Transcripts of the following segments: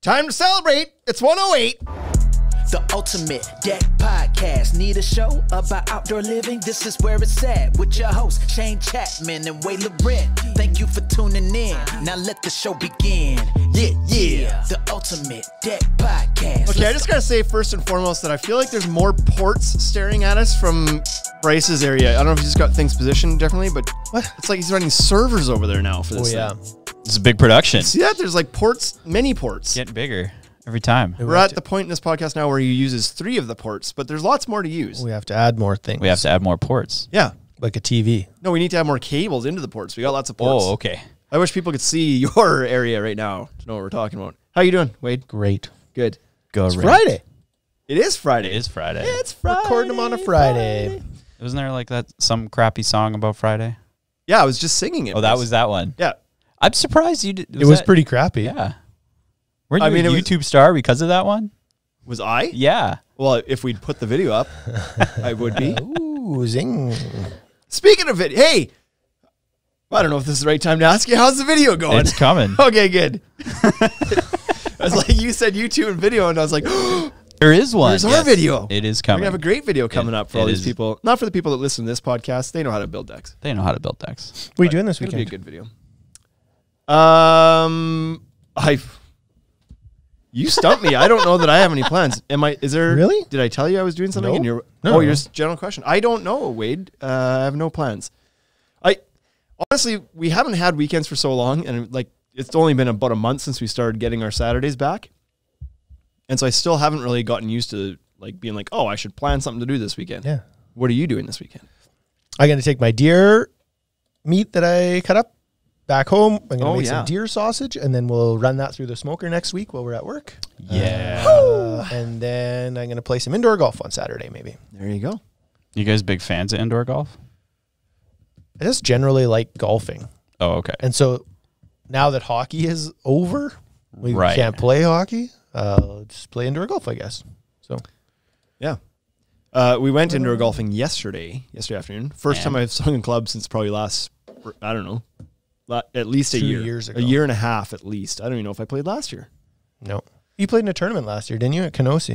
Time to celebrate. It's 108. The Ultimate Deck Podcast. Need a show about outdoor living? This is where it's at. With your hosts, Shane Chapman and Way Laurent. Thank you for tuning in. Now let the show begin. Yeah. The Ultimate Deck Podcast. Okay, I just gotta say first and foremost that I feel like there's more ports staring at us from Bryce's area. I don't know if he just got things positioned differently, but what? It's like he's running servers over there now for this thing. It's a big production. See that? There's like ports, many ports. Getting bigger every time. We're at the point in this podcast now where he uses 3 of the ports, but there's lots more to use. We have to add more things. We have to add more ports. Yeah. Like a TV. No, we need to add more cables into the ports. We got lots of ports. Oh, okay. I wish people could see your area right now to know what we're talking about. How you doing, Wade? Great. Good. It's Friday. It is Friday. It is Friday. It's Friday. Recording them on a Friday. Wasn't there like that some crappy song about Friday? Yeah, I was just singing it. Oh, that was that one. Yeah. I'm surprised you did. It was pretty crappy. Yeah. Weren't you I mean, a YouTube star because of that one? Was I? Yeah. Well, if we'd put the video up, I would be. Ooh, zing. Speaking of it, hey, I don't know if this is the right time to ask you, how's the video going? It's coming. Okay, good. I was like, you said YouTube and video, and I was like, There is one. there's our video. It is We're coming. going to have a great video coming up for all these is. people. Not for the people that listen to this podcast. They know how to build decks. They know how to build decks. What are you doing this It'll be a weekend? good video. You stumped me. I don't know that I have any plans. Is there Really? Did I tell you I was doing something? No. And No. your general question. I don't know, Wade. I have no plans. Honestly, we haven't had weekends for so long, and like it's only been about a month since we started getting our Saturdays back. And so I still haven't really gotten used to like being like, oh, I should plan something to do this weekend. Yeah. What are you doing this weekend? I'm going to take my deer meat that I cut up back home. I'm going to make some deer sausage, and then we'll run that through the smoker next week while we're at work. Yeah. And then I'm going to play some indoor golf on Saturday, maybe. There you go. You guys big fans of indoor golf? I just generally like golfing. Oh, okay. And so now that hockey is over, we Right. can't play hockey. Just play indoor golf, I guess. So Yeah. We went indoor golfing yesterday afternoon. First time I've swung a club since probably I don't know, at least a 2 year. years ago. A year and a half at least. I don't even know if I played last year. no. You played in a tournament last year, didn't you, at Kenosee?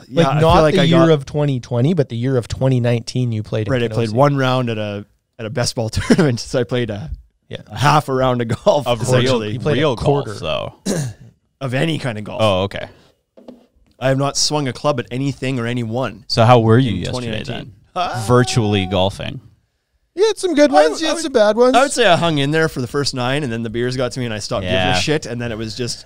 Yeah, Like I not feel like the I year got- of 2020, but the year of 2019 you played in Right, I Kenosee. played one round at a best ball tournament, so I played a half a round of golf. Of essentially. You played real a quarter. golf, though. Of any kind of golf. Oh, okay. I have not swung a club at anything or anyone. So how were you In yesterday 2019. then? Virtually golfing. You had some good ones, you had some bad ones. I would say I hung in there for the first 9, and then the beers got to me, and I stopped giving a shit, and then it was just,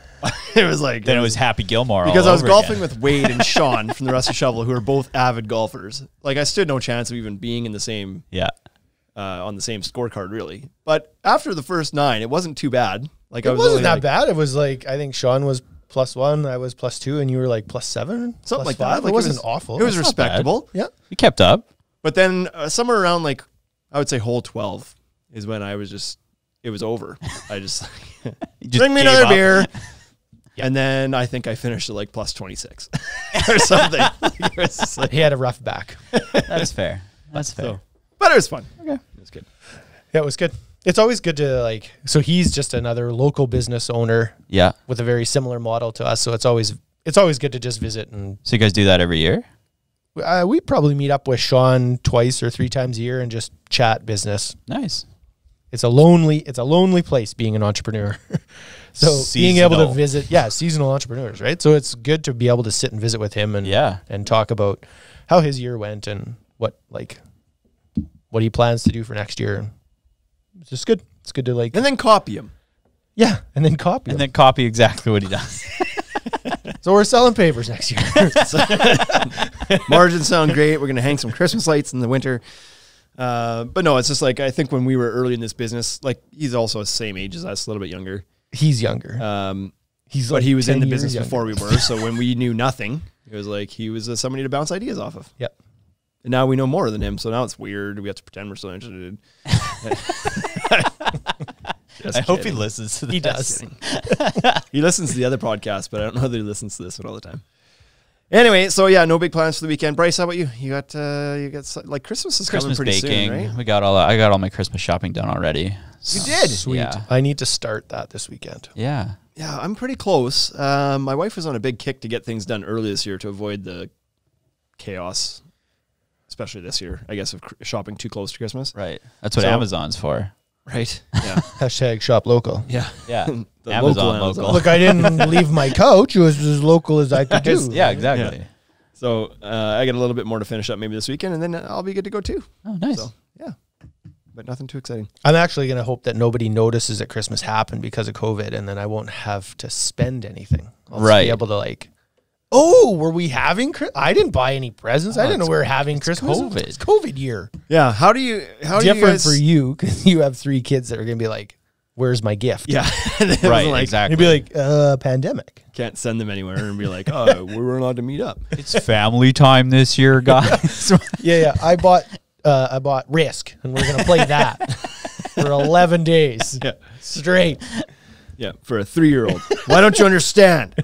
it was like... Then it was Happy Gilmore because all I was over golfing again. with Wade and Sean from the Rusty Shovel, who are both avid golfers. Like, I stood no chance of even being in the same... Yeah. On the same scorecard, really. But after the first 9, it wasn't too bad. Like it I was wasn't only that like, bad. It was like, I think Sean was +1, I was +2, and you were like +7? Something like +5? that. Like, it wasn't awful. It was That's not bad. respectable. Yeah. You kept up. But then somewhere around, like, I would say hole 12 is when I was just, it was over. I just, You just bring me gave another up. beer. And then I think I finished at like +26 or something. Like, it was just like, He had a rough back. That's fair. That's fair. so, but it was fun. Okay. It was good. Yeah, it was good. It's always good to like, so he's just another local business owner Yeah. with a very similar model to us. So it's always good to just visit. And So you guys do that every year? we probably meet up with Sean 2 or 3 times a year and just chat business. Nice. It's a lonely place being an entrepreneur. So being able to visit, seasonal entrepreneurs, right? So it's good to be able to sit and visit with him and talk about how his year went and what he plans to do for next year. It's just good. It's good to like, And then copy him. yeah, and then copy. And him. then copy exactly what he does. So we're selling papers next year. Margins sound great. We're going to hang some Christmas lights in the winter. But no, it's just like, I think when we were early in this business, like he's also the same age as us, a little bit younger. He's younger. But he was in the business younger. before we were. So when we knew nothing, it was like he was somebody to bounce ideas off of. Yep. And now we know more than him. So now it's weird. We have to pretend we're still interested. I hope he listens to this. He does. He listens to the other podcast, but I don't know that he listens to this one all the time. Anyway, so yeah, no big plans for the weekend. Bryce, how about you? You got like Christmas is coming Christmas pretty baking. soon, right? I got all my Christmas shopping done already. You did? Sweet. Yeah. I need to start that this weekend. Yeah. Yeah, I'm pretty close. My wife was on a big kick to get things done early this year to avoid the chaos, especially this year, I guess, of shopping too close to Christmas. Right. That's what Amazon's for. Right. Yeah. Hashtag shop local. Yeah. Yeah. The Amazon local. Look, I didn't leave my couch. It was as local as I could do. Yeah, exactly. Yeah. So I got a little bit more to finish up maybe this weekend, and then I'll be good to go too. Oh, nice. So, yeah. But nothing too exciting. I'm actually going to hope that nobody notices that Christmas happened because of COVID, and then I won't have to spend anything. I'll just be able to like, oh, were we having I didn't buy any presents. I didn't know we were having Christmas. COVID. It's COVID year. Yeah. How do you Different guys... for you because you have 3 kids that are going to be like, where's my gift? Yeah. Right, like, exactly. You'd be like, pandemic. Can't send them anywhere and be like, oh, we weren't allowed to meet up. It's family time this year, guys. Yeah. I bought Risk, and we're going to play that for 11 days straight. Yeah, for a 3-year-old. Why don't you understand?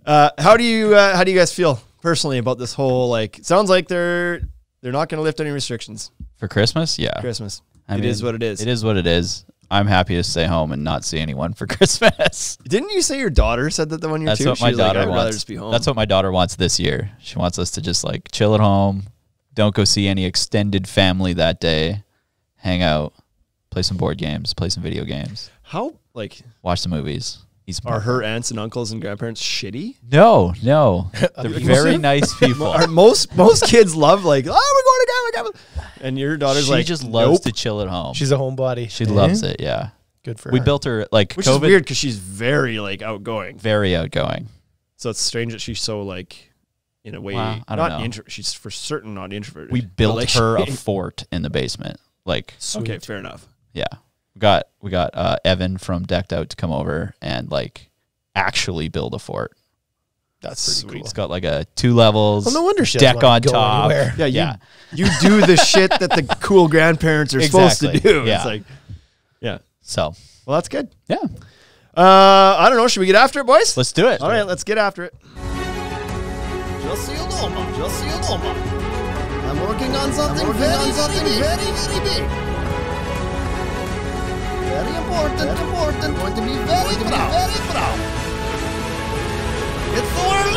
How do you guys feel personally about this whole, like, it sounds like they're not going to lift any restrictions For Christmas? Yeah. Christmas. I It mean, is what it is. It is what it is. I'm happy to stay home and not see anyone for Christmas. Didn't you say your daughter said that the one year That's too? what my She's like, daughter I'd rather wants. just be home. That's what my daughter wants this year. She wants us to just like chill at home, don't go see any extended family that day, hang out, play some board games, play some video games, How, like, watch some movies. are her aunts and uncles and grandparents shitty? No. They're very nice people. Are most kids love, like, oh, we're going to grandma. And your daughter's She like, just loves nope. to chill at home. She's a homebody. She loves it, yeah. Good for We her. built her, like, Which COVID, is weird because she's very, like, outgoing. very outgoing. So it's strange that she's so, like, in a way, Wow, I don't know. she's for certain not introverted. We But, built like, her a fort in the basement. Like, Okay, fair enough. yeah. We got Evan from Decked Out to come over and, like, actually build a fort. That's Pretty pretty cool. cool. It's got like a 2 levels, Well, no wonder she doesn't deck wanna on go top. anywhere. Yeah, Yeah. you do the shit that the cool grandparents are supposed to Exactly, do. yeah. It's like, yeah. So, Well, that's good. yeah. I don't know. Should we get after it, boys? Let's do it. All right, let's get after it. Just so you know, man. Just so you know, man. I'm working on something very, very big. Very important. Going to be very proud. It's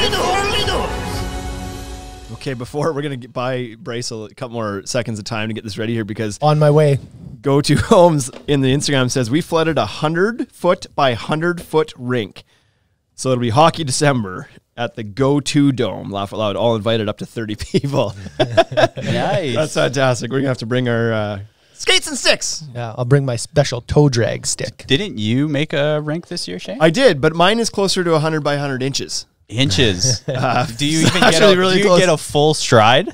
the early news. Okay, before we're going to buy Bryce a couple more seconds of time to get this ready here because On my way. Go To Homes in the Instagram says we flooded 100-foot by 100-foot rink. So it'll be Hockey December at the Go To Dome. Laugh out loud. All invited up to 30 people. Nice. That's fantastic. We're going to have to bring our skates and sticks. Yeah, I'll bring my special toe drag stick. Didn't you make a rink this year, Shane? I did, but mine is closer to 100 by 100 inches. Inches. Do you it's even actually really close. get a full stride?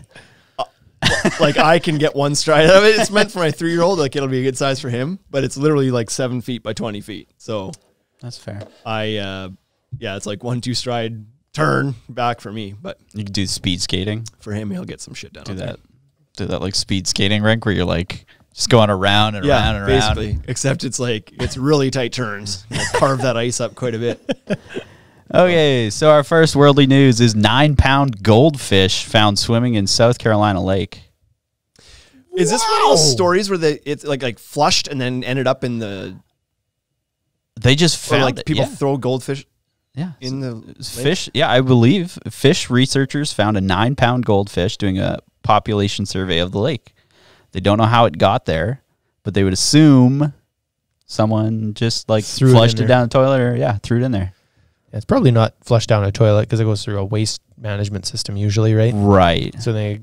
Like I can get one stride out of it. It's meant for my 3-year-old. Like it'll be a good size for him, but it's literally like 7 feet by 20 feet. So That's fair. It's like 1-2 stride turn back for me, but You can do speed skating. for him, he'll get some shit done. Do that like speed skating rink where you're like just going around and around and around. basically. Except it's really tight turns. You carve that ice up quite a bit. Okay, so our first worldly news is 9-pound goldfish found swimming in South Carolina lake. Is this one of those stories where it's like flushed and then ended up in the They just or found like it, people yeah. throw goldfish Yeah. in the lake? Fish, yeah, I believe fish researchers found a 9-pound goldfish doing a population survey of the lake. They don't know how it got there, but they would assume someone just like flushed it down the toilet or threw it in there. It's probably not flushed down a toilet because it goes through a waste management system usually, right? Right. So they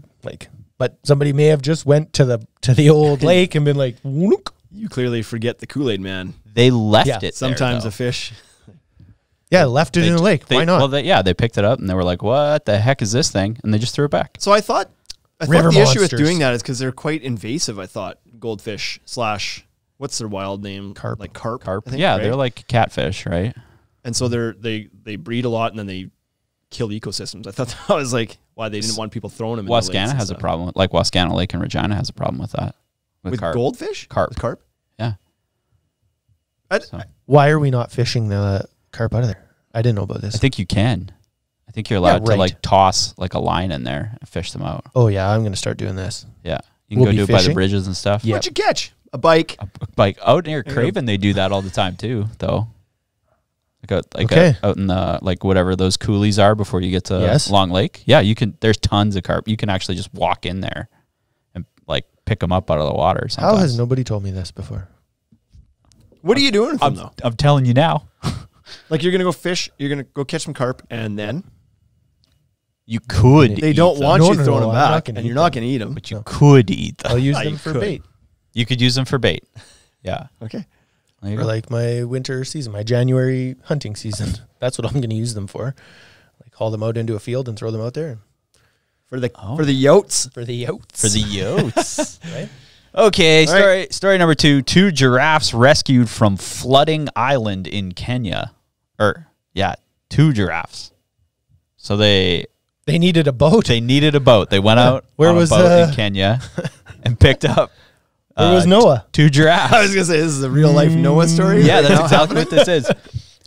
but somebody may have just went to the old lake and been like, "Whoop." You clearly forget the Kool-Aid man. They left Yeah, it Sometimes there, a fish. Yeah, left it in the lake. Why not? Well, they picked it up and they were like, "What the heck is this thing?" And they just threw it back. So I thought River the issue with monsters. doing that is because they're quite invasive. I thought goldfish / what's their wild name? Carp. Like carp. Carp. I think, Yeah, right? they're like catfish, right? And so they breed a lot and then they kill ecosystems. I thought that was like why they didn't want people throwing them. Wascana has a problem. Like Wascana Lake in Regina has a problem with that. with carp. goldfish. Carp. With carp. Yeah. So, Why are we not fishing the carp out of there? I didn't know about this. I think you can. I think you're allowed to right. like toss like a line in there and fish them out. Oh yeah, I'm gonna start doing this. Yeah. You can We'll go be do it by the fishing? bridges and stuff. Yeah. What'd you catch? A bike. Like out near Craven, they do that all the time too, though. Like like out in the like whatever those coulees are before you get to Long Lake. Yeah, you can. There's tons of carp. You can actually just walk in there and like pick them up out of the water. Sometimes. How has nobody told me this before? What are you doing with them though? I'm telling you now. Like you're gonna go fish. You're gonna go catch some carp, and then you could. They don't want you throwing them back, and you're not gonna eat them. But you could eat them. I'll use them for bait. You could use them for bait. Yeah. Okay. Or like my winter season, my January hunting season. That's what I'm going to use them for. Like haul them out into a field and throw them out there. For the yotes. For the yotes. For the yotes. Right? Okay, story number 2. 2 giraffes rescued from flooding island in Kenya. 2 giraffes. So they needed a boat. They needed a boat. They went out on a boat in Kenya and picked up. Where was Noah? 2 giraffes. I was going to say, this is a real life Noah story. Yeah, that's exactly what this is.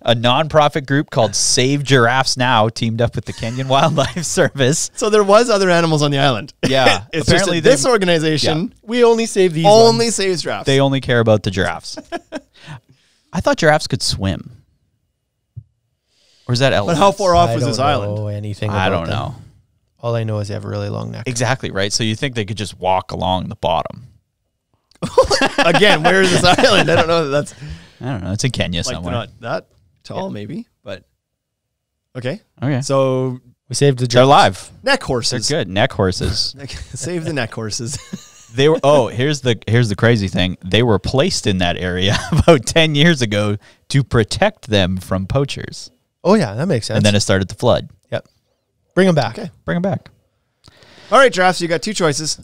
A non-profit group called Save Giraffes Now teamed up with the Kenyan Wildlife Service. So there was other animals on the island. Yeah. It's apparently this organization. We only save these Only saves giraffes. They only care about the giraffes. I thought giraffes could swim. Or is that elephants? But how far off was this island? I don't know. All I know is they have a really long neck. Exactly, right? So you think they could just walk along the bottom. Again, where is this island? I don't know. I don't know. It's in Kenya like somewhere. They're not that tall, maybe, but okay. Okay. So we saved the. They're live. Neck horses. They're good. Neck horses. Save the neck horses. They were. Oh, here's the crazy thing. They were placed in that area about 10 years ago to protect them from poachers. Oh yeah, that makes sense. And then it started to flood. Yep. Bring them back. Okay. Bring them back. All right, giraffes. You got 2 choices.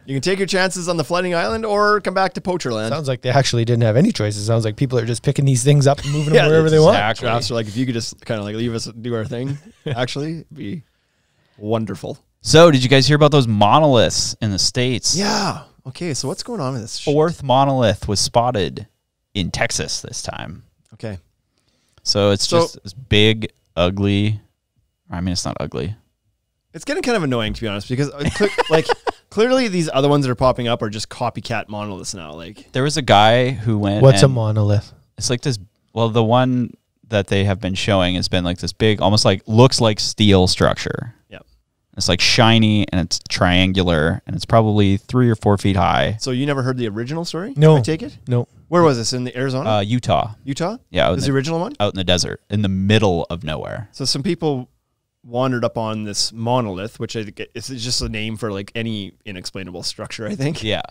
You can take your chances on the flooding island or come back to poacher land. Sounds like they actually didn't have any choices. Sounds like people are just picking these things up and moving them wherever they want. Giraffes are like, if you could just kind of like leave us do our thing, actually, it'd be wonderful. So, did you guys hear about those monoliths in the States? Yeah. Okay, so what's going on with this? 4th monolith was spotted in Texas this time. Okay. So, it's just this big, ugly. I mean, it's not ugly. It's getting kind of annoying, to be honest, because clearly these other ones that are popping up are just copycat monoliths now. Like there was a guy who went. What's a monolith? It's like this. Well, the one that they have been showing has been like this big, almost like looks like steel structure. Yep. It's like shiny and it's triangular and it's probably 3 or 4 feet high. So you never heard the original story? No. I take it? No. Where was this? In the Arizona? Utah. Utah? Yeah. Was the original one? Out in the desert, in the middle of nowhere. So some people wandered up on this monolith, which I think is just a name for like any inexplainable structure, I think. Yeah.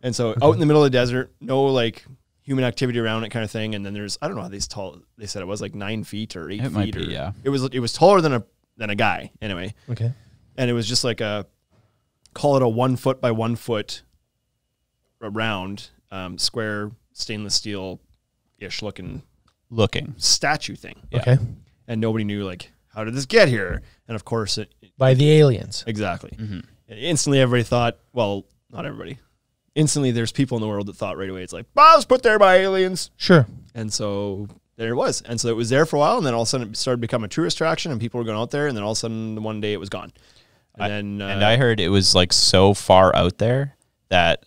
And so out in the middle of the desert, no like human activity around it kind of thing. And then there's, I don't know how these tall, they said it was like 9 feet or 8 feet. It might be, yeah. It was taller than a guy anyway. Okay. And it was just like call it a 1 foot by 1 foot round, square stainless steel-ish looking statue thing. Yeah. Okay. And nobody knew like, how did this get here? And of course, by the aliens. Exactly. Mm-hmm. Instantly, everybody thought, well, not everybody. Instantly, there's people in the world that thought right away, it's like, I was put there by aliens. Sure. And so there it was. And so it was there for a while, and then all of a sudden it started to become a tourist attraction, and people were going out there, and then all of a sudden one day it was gone. And I heard it was like so far out there that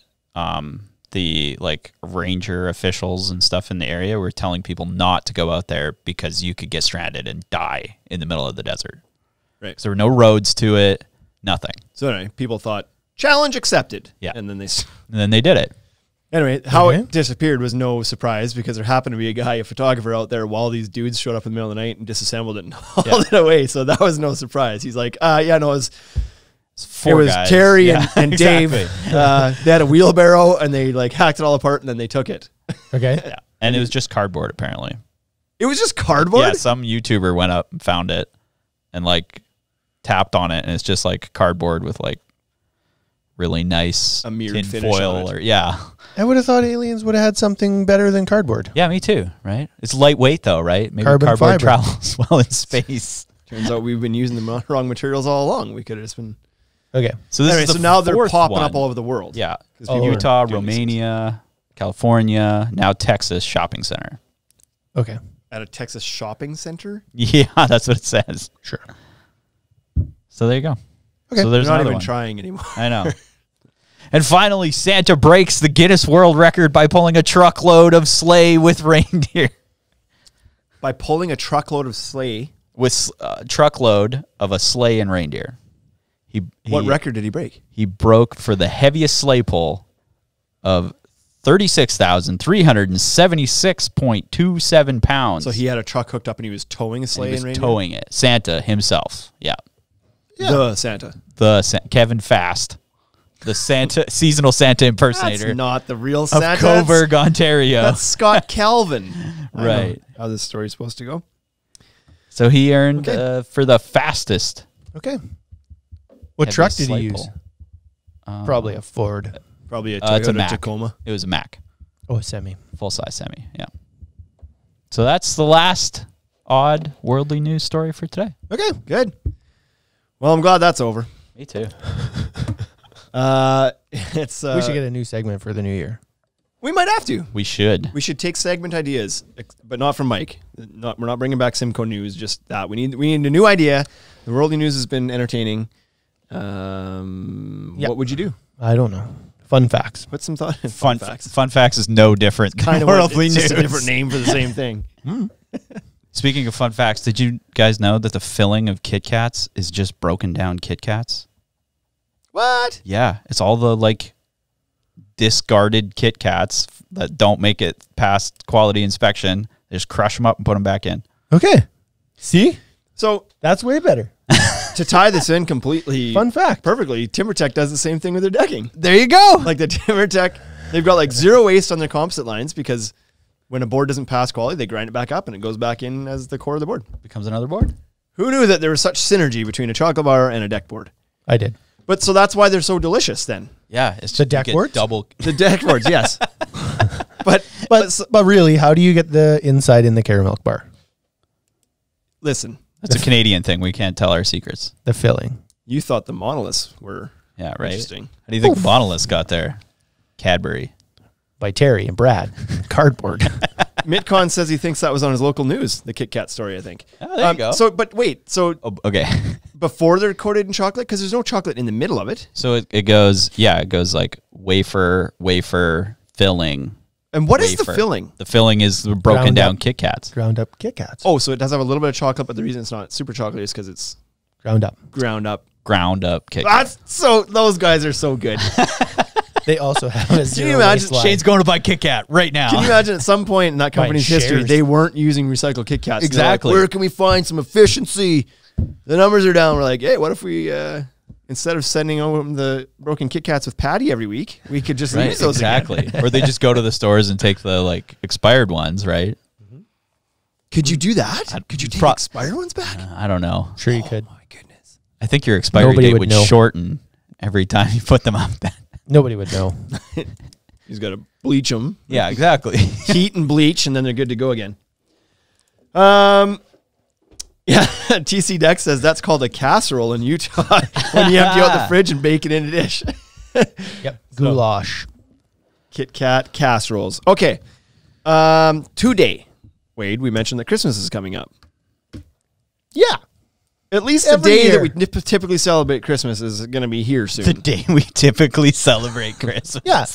the like ranger officials and stuff in the area were telling people not to go out there because you could get stranded and die in the middle of the desert. Right. So there were no roads to it, nothing. So anyway, people thought, challenge accepted. Yeah. And then they did it. Anyway, how it disappeared was no surprise because there happened to be a photographer out there while these dudes showed up in the middle of the night and disassembled it and hauled it away. So that was no surprise. He's like, it was guys. Terry and exactly. Dave. They had a wheelbarrow and they like hacked it all apart and then they took it. Okay. Yeah. And it was just cardboard apparently. It was just cardboard? Yeah, some YouTuber went up and found it and like tapped on it and it's just like cardboard with like really nice tin foil or I would have thought aliens would have had something better than cardboard. Yeah, me too, right? It's lightweight though, right? Maybe cardboard fiber travels well in space. Turns out we've been using the wrong materials all along. We could have just been Okay. So this so now they're popping up all over the world. Yeah. Utah, Romania, California, now Texas shopping center. Okay. At a Texas shopping center? Yeah, that's what it says. Sure. So there you go. Okay. So there's not even one. trying anymore. I know. And finally, Santa breaks the Guinness World Record by pulling a truckload of sleigh with reindeer. by pulling a truckload of sleigh. With a truckload of a sleigh and reindeer. What record did he break? He broke for the heaviest sleigh pull of 36,376.27 pounds. So he had a truck hooked up and he was towing a sleigh and reindeer? Towing it. Santa himself. Yeah. The Santa. Kevin Fast. The Santa seasonal Santa impersonator. That's not the real Santa. Of Coburg, Ontario. That's Scott Calvin. Right. How this story's supposed to go. So he earned for the fastest. Okay. What truck did he sleigh use? pull. Probably a Ford. Probably a It's a Toyota Mac. Tacoma. It was a Mac. Oh, a semi. Full-size semi, yeah. So that's the last odd worldly news story for today. Okay, good. Well, I'm glad that's over. Me too. It's We should get a new segment for the new year. we might have to. We should. We should take segment ideas, but not from Mike. We're not bringing back Simcoe News. Just that we need a new idea. The worldly news has been entertaining. What would you do? I don't know. Fun facts. Put some thought. Fun facts. Fun facts is no different than Kind of worldly it's news. just a different name for the same thing. Speaking of fun facts, did you guys know that the filling of Kit Kats is just broken down Kit Kats? What? Yeah, it's all the like discarded Kit Kats that don't make it past quality inspection. They just crush them up and put them back in. Okay. See? So That's way better. to tie this in completely, Fun fact. perfectly, TimberTech does the same thing with their decking. There you go. Like the TimberTech, they've got like zero waste on their composite lines because when a board doesn't pass quality, they grind it back up and it goes back in as the core of the board. Becomes another board. Who knew that there was such synergy between a chocolate bar and a deck board? I did. But so that's why they're so delicious then. Yeah, it's The just, you deck get boards? double. The deck boards, yes. But really, how do you get the inside in the caramel bar? listen, That's a Canadian thing. We can't tell our secrets. The filling. you thought the monoliths were Yeah, right. interesting. How do you think Monoliths got there? Cadbury. By Terry and Brad. Cardboard. Mitcon says he thinks that was on his local news, the Kit Kat story, I think. Oh, there you go. So, but wait, so Oh, okay. before they're coated in chocolate, because there's no chocolate in the middle of it. So it goes, it goes like wafer, filling. And what is the wafer. filling? The filling is the broken Ground down up. Kit Kats. Ground up Kit Kats. Oh, so it does have a little bit of chocolate, but the reason it's not super chocolate is because it's Ground up. ground up. Ground up Kit Kats. That's so, those guys are so good. They also have a zero you imagine waste line. Shane's going to buy Kit Kat right now. Can you imagine at some point in that company's history, shares. they weren't using recycled Kit Kats? They're Exactly. like, where can we find some efficiency? The numbers are down. We're like, hey, what if we, instead of sending over the broken Kit Kats with Patty every week, we could just Right, use those exactly. again. Or they just go to the stores and take the like expired ones, right? Could you do that? Could you take expired ones back? I don't know. Sure you could. My goodness. I think your expiry Nobody date would would know. shorten every time you put them up. Nobody would know. He's got to bleach them. Yeah, exactly. Heat and bleach, and then they're good to go again. Yeah, TC Deck says that's called a casserole in Utah when you empty out the fridge and bake it in a dish. Yep. Goulash. Kit Kat casseroles. Okay. Today, Wade, we mentioned that Christmas is coming up. Yeah. At least Every the day year. that we typically celebrate Christmas is going to be here soon. The day we typically celebrate Christmas. Yeah.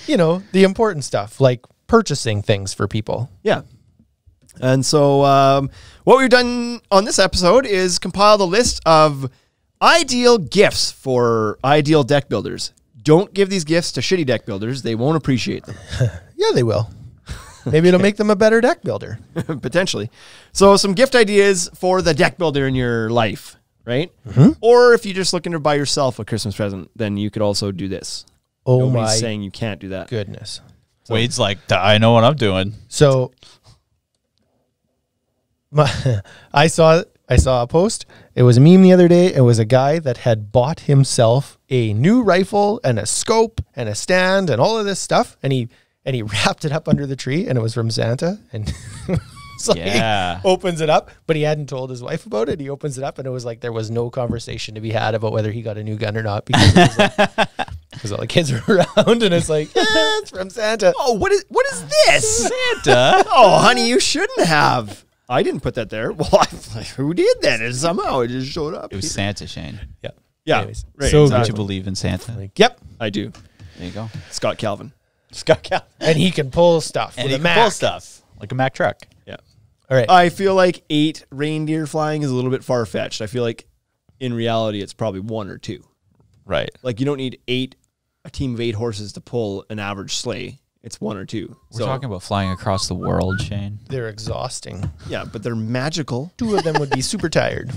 You know, the important stuff, like purchasing things for people. Yeah. And so what we've done on this episode is compiled a list of ideal gifts for ideal deck builders. Don't give these gifts to shitty deck builders. They won't appreciate them. Yeah, they will. Maybe it'll make them a better deck builder. Potentially. So some gift ideas for the deck builder in your life, right? Mm-hmm. Or if you're just looking to buy yourself a Christmas present, then you could also do this. Oh Nobody's my saying you can't do that. goodness. Wade's like, I know what I'm doing. So I saw a post. It was a meme the other day. It was a guy that had bought himself a new rifle and a scope and a stand and all of this stuff, and he wrapped it up under the tree, and it was from Santa. And it's like, Yeah. he opens it up, but he hadn't told his wife about it. He opens it up, and it was like there was no conversation to be had about whether he got a new gun or not because it was like, because all the kids were around, and it's like, yeah, it's from Santa. Oh, what is this? Santa. Oh, honey, you shouldn't have. I didn't put that there. Well, who did that? And somehow it just showed up. It was Santa, Shane. Yeah. Yeah. Anyways, Right, so Don't exactly. you believe in Santa? like, yep. I do. There you go. Scott Calvin. Scott Cal. And he can pull stuff And with he a can Mac. pull stuff like a Mack truck. Yeah. All right. I feel like 8 reindeer flying is a little bit far-fetched. I feel like in reality, it's probably 1 or 2. Right. Like you don't need a team of 8 horses to pull an average sleigh. It's 1 or 2. We're talking about flying across the world, Shane. They're exhausting. Yeah, but they're magical. 2 of them would be super tired.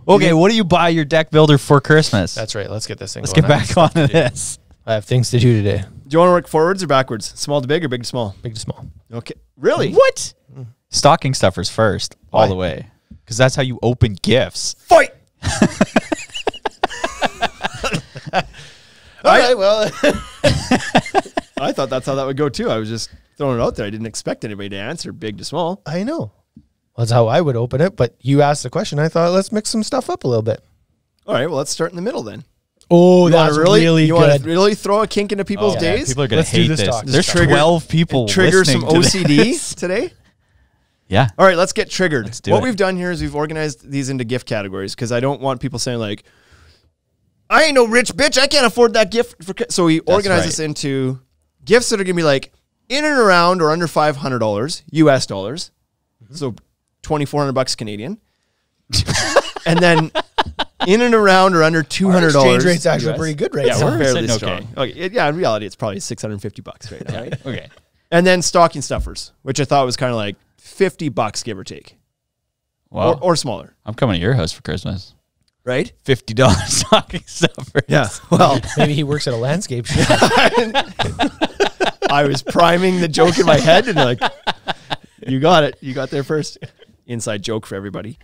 Okay, what do you buy your deck builder for Christmas? That's right. Let's get this thing Let's going. get back onto this. I have things to do today. Do you want to work forwards or backwards? Small to big or big to small? Big to small. Okay. Really? What? Stocking stuffers first, all Why? the way. Because that's how you open gifts. Fight! All right, well. I thought that's how that would go too. I was just throwing it out there. I didn't expect anybody to answer big to small. I know. That's how I would open it, but you asked the question. I thought, let's mix some stuff up a little bit. All right, well, let's start in the middle then. Oh, You that's wanna really you good. want to really throw a kink into people's days? People are going Let's to do hate this this. talk. There's Trigger- 12 people Trigger some listening to this. OCD today. Yeah. All right, let's get triggered. Let's do What it. we've done here is we've organized these into gift categories because I don't want people saying like, I ain't no rich bitch. I can't afford that gift. So we organize right. this into gifts that are going to be like in and around or under $500 US dollars. So $2,400 Canadian. And then in and around or under $200. Exchange rate's actually US. pretty good right Yeah, now. we're fairly sitting strong. okay. Okay. Yeah, in reality, it's probably $650 right now, right? Okay. And then stocking stuffers, which I thought was kind of like $50 give or take, Wow. or smaller, I'm coming to your house for Christmas. right? $50 stocking stuffers. Yeah. Well, Maybe he works at a landscape shop. I was priming the joke in my head, and like, you got it. You got there first. Inside joke for everybody.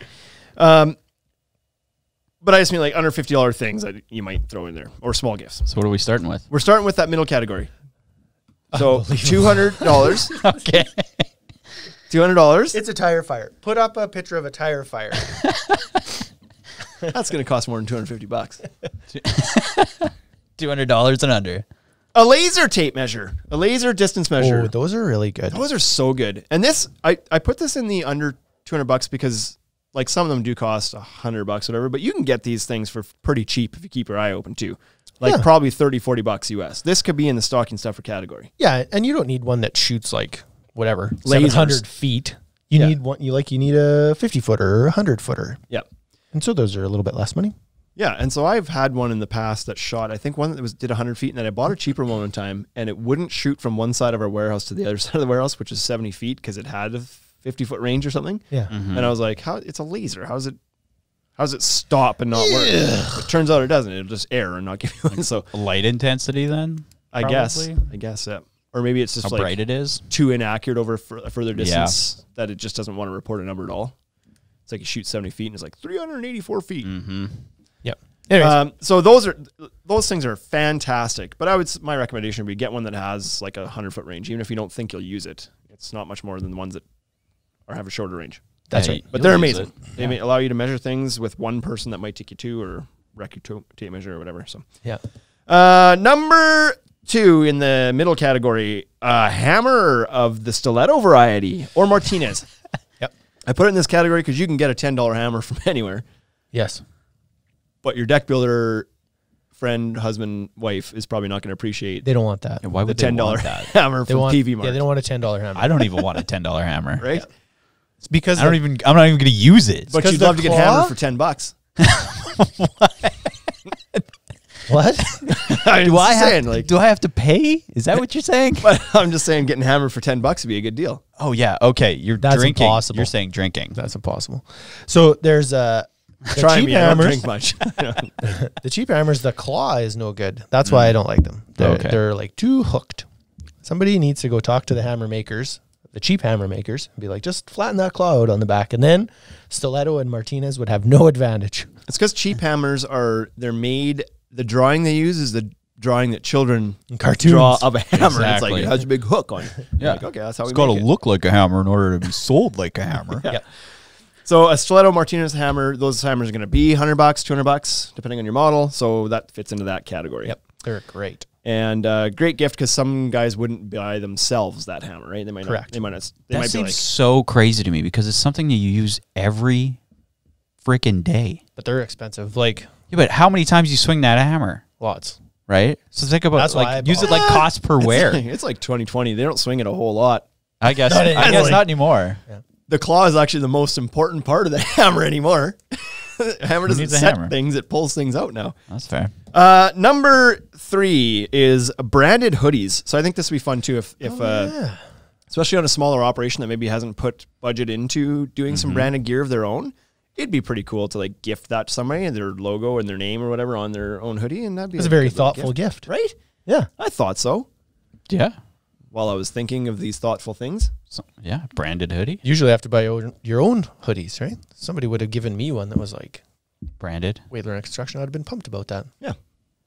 But I just mean like under $50 things that you might throw in there, or small gifts. So what are we starting with? We're starting with that middle category. So $200. Okay. $200. It's a tire fire. Put up a picture of a tire fire. That's going to cost more than $250. $200 and under. A laser tape measure, a laser distance measure. Oh, those are really good. Those are so good. And this, I put this in the under $200 because like some of them do cost $100, whatever, but you can get these things for pretty cheap if you keep your eye open too. Like probably $30-$40 US. This could be in the stocking stuffer category. Yeah, and you don't need one that shoots like whatever, Lasers. 700 feet. You need one. You need a 50-footer or a 100-footer. Yeah. And so those are a little bit less money. Yeah, and so I've had one in the past that shot, I think one that did 100 feet, and then I bought a cheaper one time, and it wouldn't shoot from one side of our warehouse to the other side of the warehouse, which is 70 feet, because it had a 50-foot range or something. Yeah. And I was like, it's a laser. How does it stop and not work? It turns out it doesn't. It'll just error and not give you one. So Light intensity then? I guess, yeah. Or maybe it's just How like bright it is? too inaccurate over a further distance that it just doesn't want to report a number at all. It's like you shoot 70 feet and it's like 384 feet. Yep. Anyways, So those things are fantastic. But my recommendation would be get one that has like a 100-foot range, even if you don't think you'll use it. It's not much more than the ones that have a shorter range. that's Hey, right. But you'll they're use amazing. it. They may allow you to measure things with one person that might take you 2 or wreck your tape measure or whatever. So Yeah. number 2 in the middle category, a hammer of the stiletto variety or Martinez. Yep. I put it in this category because you can get a $10 hammer from anywhere, Yes. but your deck builder friend, husband, wife is probably not going to appreciate They don't want that. Yeah, why the would they $10 want that? hammer They from want, TV Mart. Yeah, they don't want a $10 hammer. I don't even want a $10 hammer. right? It's because I'm not even going to use it. But 'cause you'd the love to get claw? hammered for $10. what? do I have saying, like, do I have to pay? Is that what you're saying? but I'm just saying getting hammered for $10 would be a good deal. Oh yeah, okay. You're That's drinking. impossible. You're saying drinking. That's impossible. So there's the Try cheap me. I don't hammers. drink much. The cheap hammers, the claw is no good. That's why I don't like them. They're like too hooked. Somebody needs to go talk to the hammer makers, the cheap hammer makers, and be like, just flatten that claw out on the back. And then Stiletto and Martinez would have no advantage. It's because cheap hammers they're made, the drawing they use is the drawing that children Cartoons. draw of a hammer. It's Exactly. like, it has a big hook on it. Yeah. Like, okay, that's how It's we got to make it. look like a hammer in order to be sold like a hammer. Yeah. So a Stiletto Martinez hammer, those hammers are going to be $100, $200, depending on your model. So that fits into that category. Yep. They're great. And great gift because some guys wouldn't buy themselves that hammer, right? They might Correct. not. They might not. They That might be seems like, so crazy to me because it's something that you use every freaking day. But they're expensive. Like Yeah, but how many times you swing that hammer, lots. right? So think about That's why I like use bought it like cost per wear. it's like 2020. They don't swing it a whole lot. I guess Not anymore. not anymore. the claw is actually the most important part of the hammer anymore. The hammer doesn't set things; it pulls things out now. That's fair. Number 3 is branded hoodies. So I think this would be fun too, if especially on a smaller operation that maybe hasn't put budget into doing some branded gear of their own. It'd be pretty cool to like gift that to somebody and their logo and their name or whatever on their own hoodie, and that'd be a very thoughtful gift, right? Yeah, I thought so. Yeah. While I was thinking of these thoughtful things. So, yeah, branded hoodie. Usually have to buy your own hoodies, right? Somebody would have given me one that was like branded. Whaler Construction. I'd have been pumped about that. Yeah.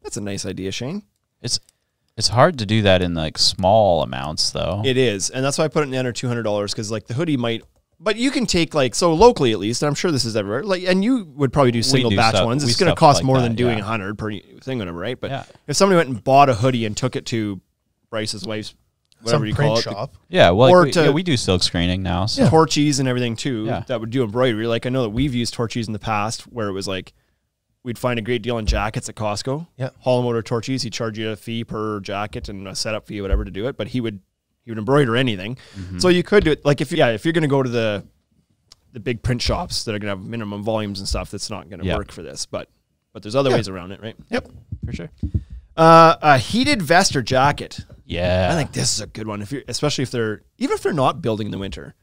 That's a nice idea, Shane. It's hard to do that in like small amounts though. It is. And that's why I put it in under $200 because like the hoodie might, but you can take like, so locally at least, and I'm sure this is everywhere, like, and you would probably do single batch ones. It's going to cost more than doing 100 per thing, whatever, right? But if somebody went and bought a hoodie and took it to Bryce's wife's, whatever you call it. Shop. Yeah, well, like we do silk screening now. So. Torchies and everything too that would do embroidery. Like I know that we've used Torchies in the past where it was like, we'd find a great deal on jackets at Costco. Yeah. Hollow motor Torchies, he'd charge you a fee per jacket and a setup fee, whatever, to do it. But he would embroider anything. So you could do it like if you're going to go to the big print shops that are going to have minimum volumes and stuff, that's not going to work for this. But there's other ways around it, right? Yep, for sure. A heated vest or jacket. Yeah. I think this is a good one. Especially if they're not building in the winter.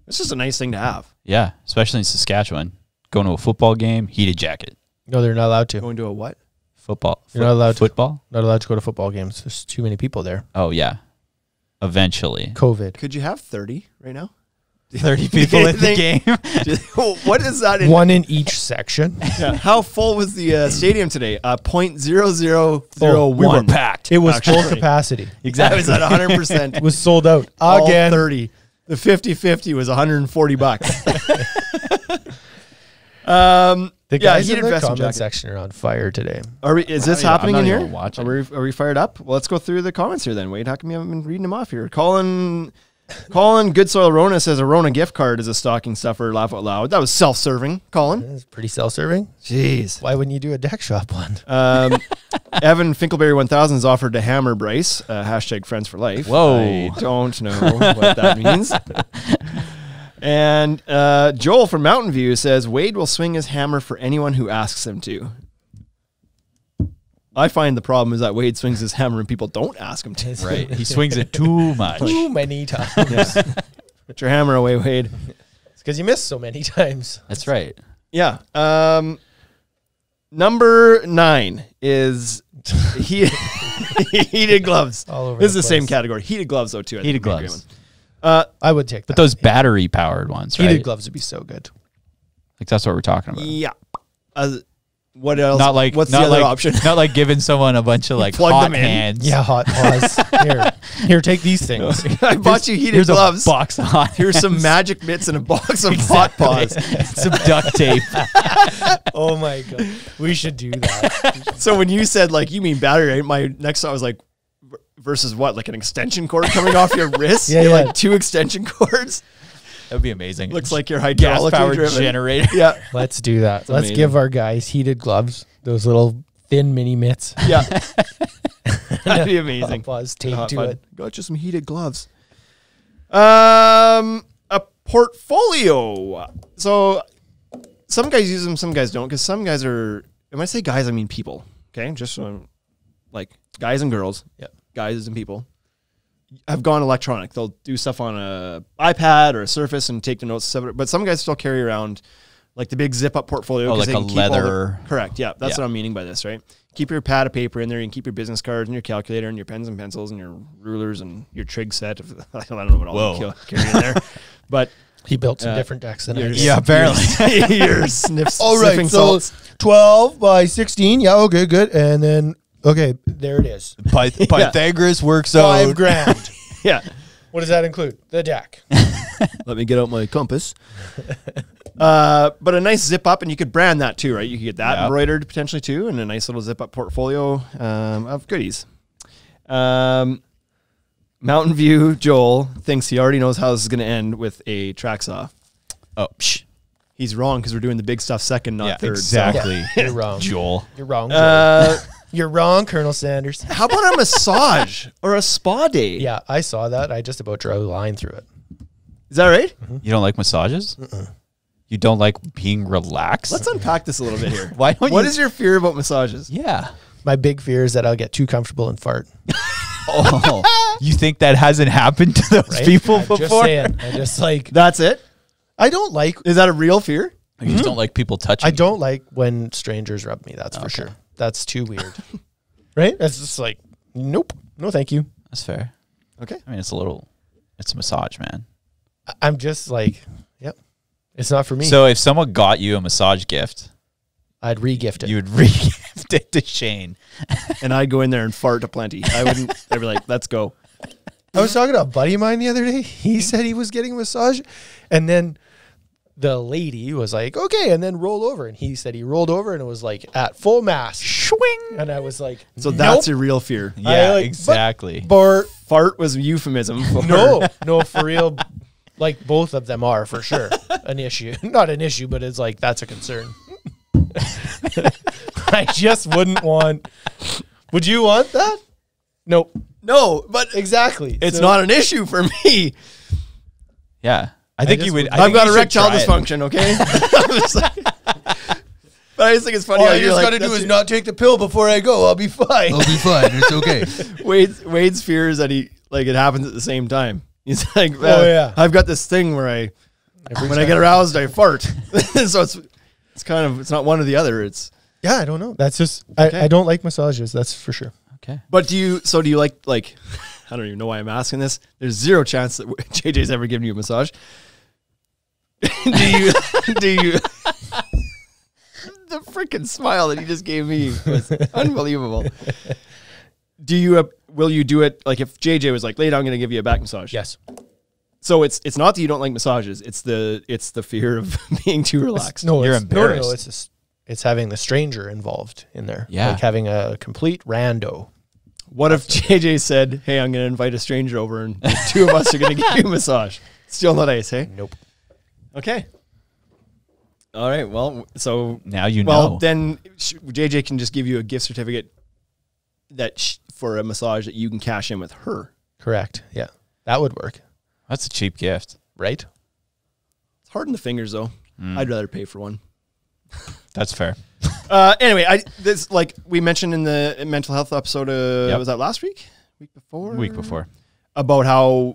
This is a nice thing to have. Yeah, especially in Saskatchewan. Going to a football game, heated jacket. No, they're not allowed to. Going to a what? Football. You're not allowed football? Not allowed to go to football games. There's too many people there. Oh, yeah. Eventually. COVID. Could you have 30 right now? 30 people at the game? What is that? One in each section. Yeah. How full was the stadium today? 0.0001. We were packed. It was full capacity. Exactly. It was at 100%. It was sold out. Again. 30. The 50-50 was $140. The guys in the comment section are on fire today. Is this happening in here? Are we fired up? Well, let's go through the comments here then. Wade, how come you haven't been reading them off here? Colin Good Soil Rona says a Rona gift card is a stocking stuffer. Laugh out loud. That was self-serving, Colin. That's pretty self-serving. Jeez. Why wouldn't you do a deck shop one? Evan Finkelberry 1000 is offered to hammer Bryce. Hashtag friends for life. Whoa. I don't know what that means. And Joel from Mountain View says Wade will swing his hammer for anyone who asks him to. I find the problem is that Wade swings his hammer and people don't ask him to. Right. He swings it too much. Too many times. Yeah. Put your hammer away, Wade. It's because you missed so many times. That's right. Yeah. Number 9 is heated gloves. All over this is the same category. Heated gloves, though, too. Heated gloves. I would take that. But those battery-powered ones, right? Heated gloves would be so good. Like, that's what we're talking about. Yeah. What else? What's the other option? Not like giving someone a bunch of like hot hands. Yeah, hot paws. Here, take these things. I bought you heated gloves. A box of hot Here's some magic mitts and a box of hot paws. Some duct tape. Oh my God. We should do that. So when you said like, you mean battery, right? My next thought was like, versus what? Like an extension cord coming off your wrist? Yeah. Like 2 extension cords? That would be amazing. Looks like your hydraulic generator. Yeah. Let's do that. Let's give our guys heated gloves, those little thin mini mitts. Yeah. That'd be amazing. Hot paws taped to it. Got you some heated gloves. A portfolio. So some guys use them, some guys don't, because some guys are, when I say guys, I mean people. Okay? Just like guys and girls. Yeah. Guys and people have gone electronic. They'll do stuff on a iPad or a Surface and take the notes. But some guys still carry around like the big zip up portfolio. Oh, like a leather. Correct. Yeah. That's what I'm meaning by this, right? Keep your pad of paper in there. You can keep your business cards and your calculator and your pens and pencils and your rulers and your trig set. I don't know what all you carry in there. But he built some different decks than I did. Yeah, apparently. Your sniffs. All right. So 12 by 16. Yeah. Okay, good. And then, okay, there it is. Pythagoras works out. $5,000. Yeah. What does that include? The deck. Let me get out my compass. But a nice zip up, and you could brand that too, right? You could get that embroidered potentially too, and a nice little zip up portfolio of goodies. Mountain View Joel thinks he already knows how this is going to end with a track saw. Oh, psh. He's wrong because we're doing the big stuff second, not third. Exactly. So. Yeah, you're wrong, Joel. You're wrong, Joel. You're wrong, Colonel Sanders. How about a massage or a spa day? Yeah, I saw that. I just about drew a line through it. Is that right? You don't like massages? You don't like being relaxed? Let's unpack this a little bit here. What is your fear about massages? Yeah. My big fear is that I'll get too comfortable and fart. Oh, you think that hasn't happened to those people before? Just saying. I just like. That's it? I don't like. Is that a real fear? You just don't like people touching I don't like when strangers rub me. That's for sure. That's too weird. Right? That's just like, nope. No, thank you. That's fair. Okay. I mean, it's a massage, man. I'm just like, yep. It's not for me. So if someone got you a massage gift, I'd re-gift it. you would re-gift it to Shane. And I'd go in there and fart aplenty. I'd be like, let's go. I was talking to a buddy of mine the other day. He said he was getting a massage, and then the lady was like, okay, and then rolled over. And he said he rolled over and it was like at full mass. Swing. And I was like, so that's your real fear. Yeah, like, exactly. But fart was a euphemism. No, for real. Like both of them are for sure an issue. Not an issue, but it's like, that's a concern. I just wouldn't want. Would you want that? Nope. No, but exactly. It's not an issue for me. Yeah. I think you would. I've got erectile dysfunction, okay? But I just think it's funny. All I just got to do is not take the pill before I go. I'll be fine. I'll be fine. It's okay. Wade's fear is that it happens at the same time. He's like, I've got this thing where when I get aroused, I fart. So it's not one or the other. It's I don't know. That's just I don't like massages. That's for sure. Okay. But do you like I don't even know why I'm asking this. There's zero chance that JJ's ever given you a massage. do you the freaking smile that he just gave me was unbelievable. Will you do it like if JJ was like, later I'm going to give you a back massage? Yes. So it's not that you don't like massages. It's the fear of being too relaxed. You're embarrassed. No, it's having the stranger involved in there. Yeah. Like having a complete rando. What if JJ said, hey, I'm going to invite a stranger over and the two of us are going to give you a massage? Still not ice, hey? Nope. Okay. All right. Well, so now you know. Well, then JJ can just give you a gift certificate for a massage that you can cash in with her. Correct. Yeah. That would work. That's a cheap gift. Right? It's hard in the fingers, though. I'd rather pay for one. That's fair. Anyway, this like we mentioned in the mental health episode. Was that last week? Week before? About how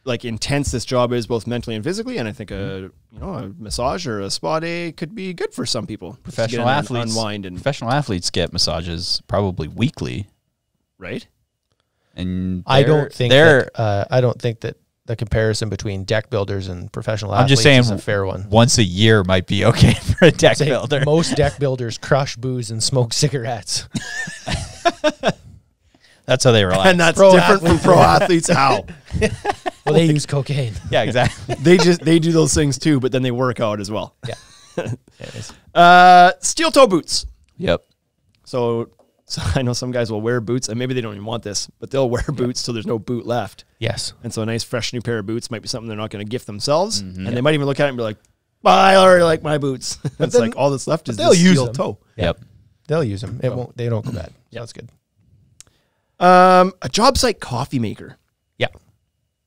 like intense this job is, both mentally and physically. And I think a massage or a spa day could be good for some people. Professional athletes unwind, and professional athletes get massages probably weekly, right? And I don't think that the comparison between deck builders and professional athletes is a fair one. Once a year might be okay for a deck builder. Most deck builders crush booze and smoke cigarettes. That's how they relax. And that's different from pro athletes. How? Well, they use cocaine. Yeah, exactly. They do those things too, but then they work out as well. Yeah. Steel toe boots. Yep. So I know some guys will wear boots, and maybe they don't even want this, but they'll wear boots so there's no boot left. Yes. And so a nice, fresh new pair of boots might be something they're not going to gift themselves. And they might even look at it and be like, I already like my boots. It's like all that's left is the steel toe. Yep. They'll use them. They don't go bad. Yeah, that's good. A job site coffee maker. Yeah.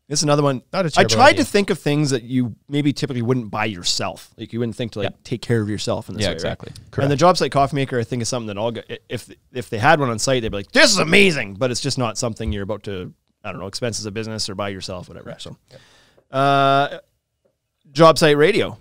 This is another one. Not a I terrible tried idea. to think of things that you maybe typically wouldn't buy yourself. Like you wouldn't think to take care of yourself in this way. Exactly. Right? And the job site coffee maker, I think, is something that all if they had one on site, they'd be like, this is amazing, but it's just not something you're about to, I don't know, expense as a business or buy yourself, whatever. Right. So, job site radio.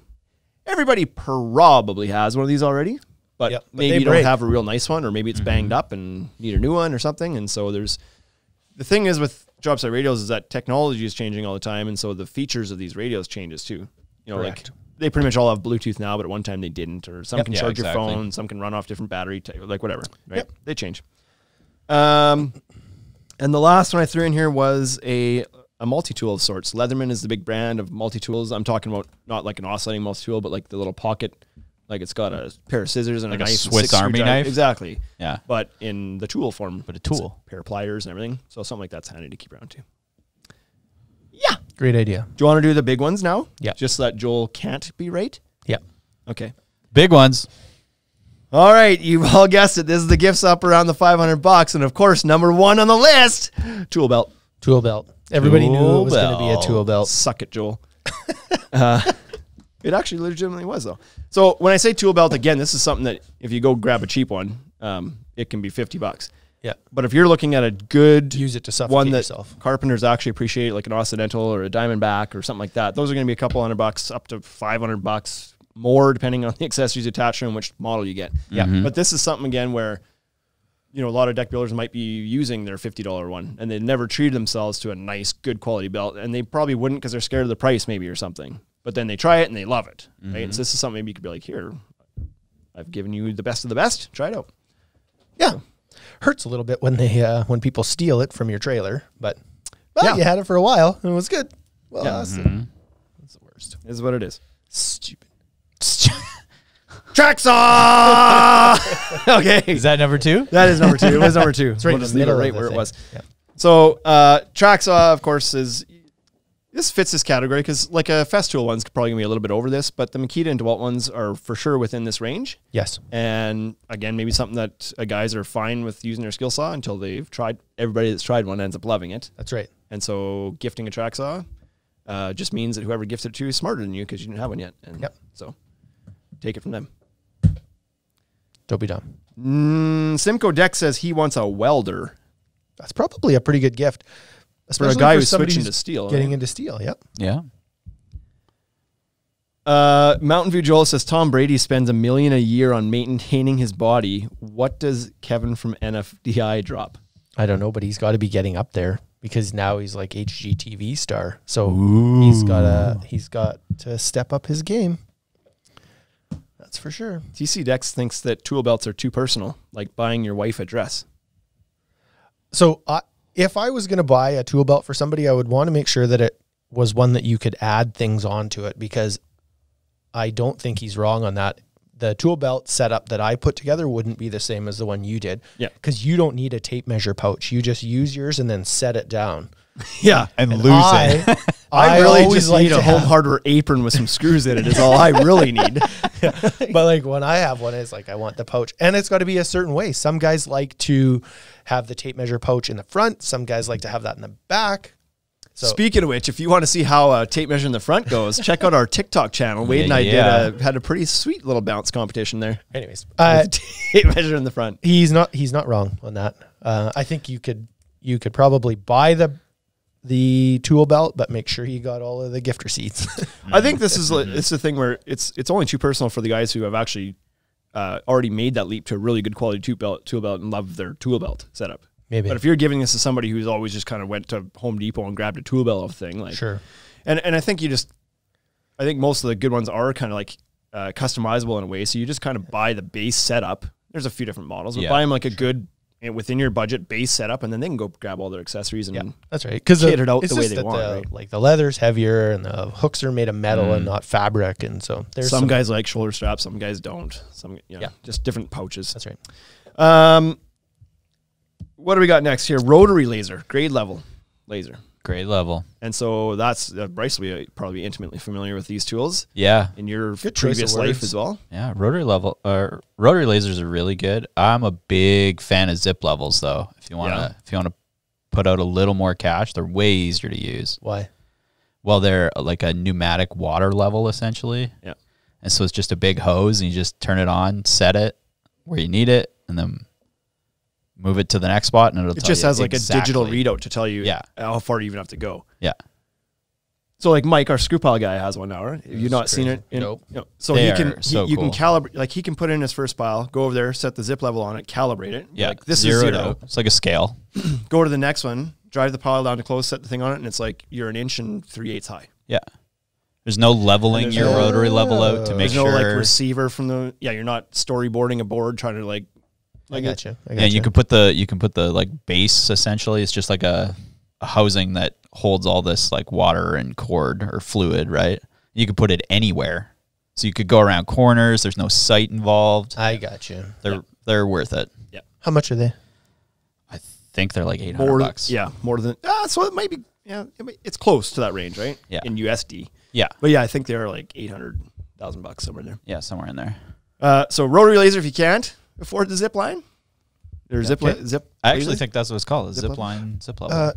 Everybody probably has one of these already, but maybe you don't have a real nice one, or maybe it's banged up and need a new one or something. And so the thing is with job site radios is that technology is changing all the time, and so the features of these radios changes too. Like they pretty much all have Bluetooth now, but at one time they didn't, or some can charge your phone, some can run off different battery, like whatever, right? Yep. They change. And the last one I threw in here was a multi-tool of sorts. Leatherman is the big brand of multi-tools. I'm talking about not like an oscillating multi-tool, but like the little pocket, like it's got a pair of scissors and like a knife. A Swiss Army knife? Exactly. Yeah. But in the tool form. But a tool. A pair of pliers and everything. So something like that's handy to keep around too. Yeah. Great idea. Do you want to do the big ones now? Yeah. Just so that Joel can't be right? Yeah. Okay. Big ones. All right. You've all guessed it. This is the gifts up around the $500. And of course, number one on the list, tool belt. Tool belt. Everybody knew it was going to be a tool belt. Suck it, Joel. It actually legitimately was, though. So when I say tool belt, again, this is something that if you go grab a cheap one, it can be $50. Yeah. But if you're looking at a good use it to suffocate one that yourself. carpenters actually appreciate, like an Occidental or a Diamondback or something like that, those are going to be a couple $100 up to $500 more, depending on the accessories attached to them, which model you get. Yeah. But this is something, again, where a lot of deck builders might be using their $50 one, and they never treated themselves to a nice, good quality belt, and they probably wouldn't because they're scared of the price, maybe, or something. But then they try it and they love it. Right? So this is something maybe you could be like, here, I've given you the best of the best. Try it out. Yeah. Hurts a little bit when they when people steal it from your trailer, but you had it for a while and it was good. Well, that's the worst. This is what it is. Stupid. Track saw. Okay. Is that number 2? That is number 2. It was number 2. It's right in the middle right of the where thing. it was. Yeah. So track saw, of course, this fits this category because like a Festool one's probably gonna be a little bit over this, but the Makita and DeWalt ones are for sure within this range. Yes. And again, maybe something that guys are fine with using their skill saw until they've tried. Everybody that's tried one ends up loving it. That's right. And so gifting a track saw just means that whoever gifted it to you is smarter than you because you didn't have one yet. And so take it from them. Don't be dumb. Simcoe Deck says he wants a welder. That's probably a pretty good gift. For a guy who's switching to steel. Getting into steel, yep. Yeah. Mountain View Joel says Tom Brady spends $1 million a year on maintaining his body. What does Kevin from NFDI drop? I don't know, but he's got to be getting up there because now he's like HGTV star. So he's got to step up his game. That's for sure. TC Dex thinks that tool belts are too personal, like buying your wife a dress. So if I was going to buy a tool belt for somebody, I would want to make sure that it was one that you could add things onto it, because I don't think he's wrong on that. The tool belt setup that I put together wouldn't be the same as the one you did. Yeah. Because you don't need a tape measure pouch. You just use yours and then set it down. Yeah. And lose it. I really just need a home hardware apron with some screws in it is all I really need. But like when I have one, it's like I want the pouch, and it's got to be a certain way. Some guys like to have the tape measure pouch in the front. Some guys like to have that in the back. So, speaking of which, if you want to see how a tape measure in the front goes, check out our TikTok channel. Wade and I had a pretty sweet little bounce competition there. Anyways, tape measure in the front. He's not wrong on that. I think you could probably buy the tool belt, but make sure you got all of the gift receipts. I think it's the thing where it's only too personal for the guys who have actually already made that leap to a really good quality tool belt and love their tool belt setup. Maybe. But if you're giving this to somebody who's always just kind of went to Home Depot and grabbed a tool belt thing, like sure. And I think I think most of the good ones are kind of like customizable in a way. So you just kind of buy the base setup. There's a few different models, but buy them like a good within your budget base setup, and then they can go grab all their accessories and that's right, because kit it out the way they want. Right? Like the leather's heavier and the hooks are made of metal and not fabric, and so there's some guys like shoulder straps, some guys don't. Some just different pouches. That's right. What do we got next here? Rotary laser, grade level laser. Grade level. And so that's Bryce will be probably intimately familiar with these tools. Yeah. In your previous life as well. Yeah, rotary lasers are really good. I'm a big fan of zip levels though. If you want to put out a little more cash, they're way easier to use. Why? Well, they're like a pneumatic water level essentially. Yeah. And so it's just a big hose and you just turn it on, set it where you need it, and then move it to the next spot, and it'll tell you. It just has like a digital readout to tell you how far you even have to go. Yeah. So like Mike, our screw pile guy, has one now, right? Have you not seen it? Nope. So you can calibrate, like he can put in his first pile, go over there, set the zip level on it, calibrate it. Yeah. Like this is zero. It's like a scale. Go to the next one, drive the pile down to close, set the thing on it, and it's like you're 1 inch and 3/8 high. Yeah. There's no leveling your rotary level out to make sure. There's no like receiver from the, you're not storyboarding a board trying to like I gotcha. Yeah, you can put the like base essentially. It's just like a housing that holds all this like water and cord or fluid, right? You could put it anywhere, so you could go around corners. There's no sight involved. I gotcha. They're worth it. Yeah. How much are they? I think they're like $800. Yeah, more than so it might be. Yeah, it's close to that range, right? Yeah. In USD. Yeah. But yeah, I think they're like $800,000 somewhere there. Yeah, somewhere in there. So rotary laser, if you can't afford the zip line, or zip. I actually think that's what it's called. Zip line, zip level.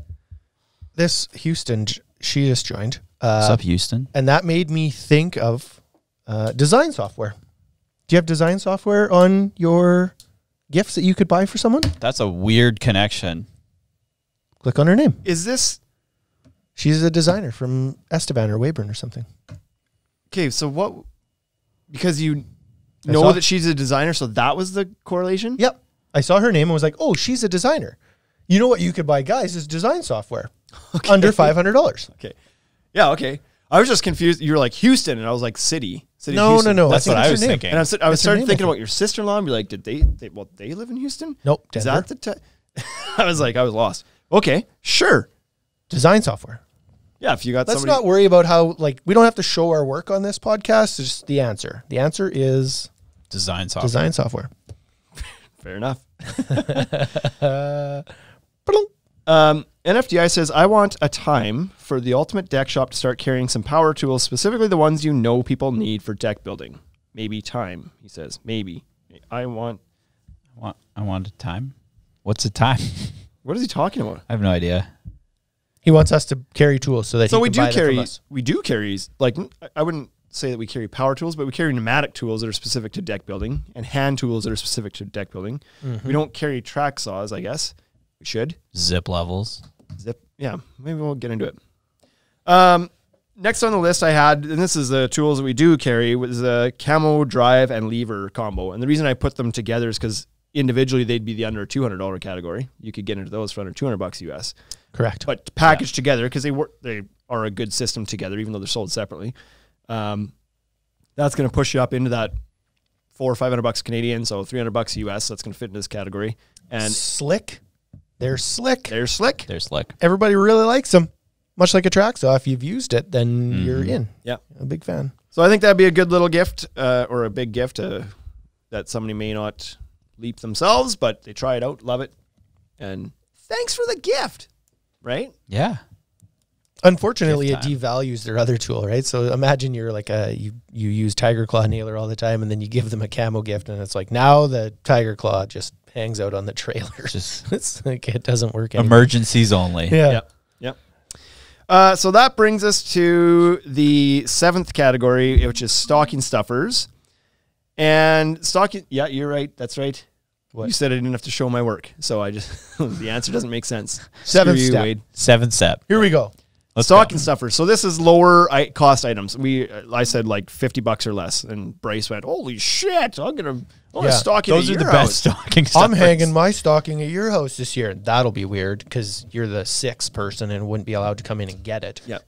This Houston she just joined. What's up, Houston? And that made me think of design software. Do you have design software on your gifts that you could buy for someone? That's a weird connection. Click on her name. Is this... She's a designer from Esteban or Weyburn or something. Okay, so what... Because you know that she's a designer, so that was the correlation? Yep. I saw her name and was like, oh, she's a designer. You know what you could buy, guys, is design software. Okay. Under $500. Okay. Yeah, okay. I was just confused. You were like Houston, and I was like city. No. That's what I was thinking. And I started thinking about your sister-in-law and be like, did they live in Houston? Nope. Is that the I was lost. Okay, sure. Design software. Yeah, if you got Let's somebody... not worry about how, like, we don't have to show our work on this podcast. It's just the answer. The answer is... Design software. Design software. Fair enough. NFDI says, I want a time for the Ultimate Deck Shop to start carrying some power tools, specifically the ones you know people need for deck building. Maybe time, he says. Maybe. I want a time? What's a time? What is he talking about? I have no idea. He wants us to carry tools so that he can buy them from us. We do carry, like, I wouldn't say that we carry power tools, but we carry pneumatic tools that are specific to deck building and hand tools that are specific to deck building. Mm-hmm. We don't carry track saws, I guess. We should. Zip levels. Yeah, maybe we'll get into it. Next on the list I had, and this is the tools that we do carry, was the Camo drive and lever combo. And the reason I put them together is because individually they'd be the under $200 category. You could get into those for under $200 US. Correct. But packaged together, because they are a good system together, even though they're sold separately. That's going to push you up into that $400 or $500 Canadian, so $300 US. That's going to fit in this category. And slick. They're slick. They're slick. They're slick. Everybody really likes them. Much like a track saw. If you've used it, then you're in. Yeah. A big fan. So I think that'd be a good little gift, or a big gift that somebody may not leap themselves, but they try it out, love it. And thanks for the gift. Right? Yeah. Unfortunately, it devalues their other tool, right? So imagine you're like you use Tiger Claw nailer all the time, and then you give them a Camo gift, and it's like now the Tiger Claw just hangs out on the trailer. It's like it doesn't work anymore. Emergencies only. Yeah. Yep. So that brings us to the 7th category, which is stocking stuffers. And stocking, yeah, you're right. That's right. What? You said I didn't have to show my work, so I just the answer doesn't make sense. 7th step. Wade. 7th step. Here we go. Stocking stuffers. So this is lower cost items. I said like $50 or less, and Bryce went, "Holy shit! I'm gonna stock it." Those at are your the house. best stocking stuffers. I'm hanging my stocking at your house this year. That'll be weird because you're the 6th person and wouldn't be allowed to come in and get it. Yeah.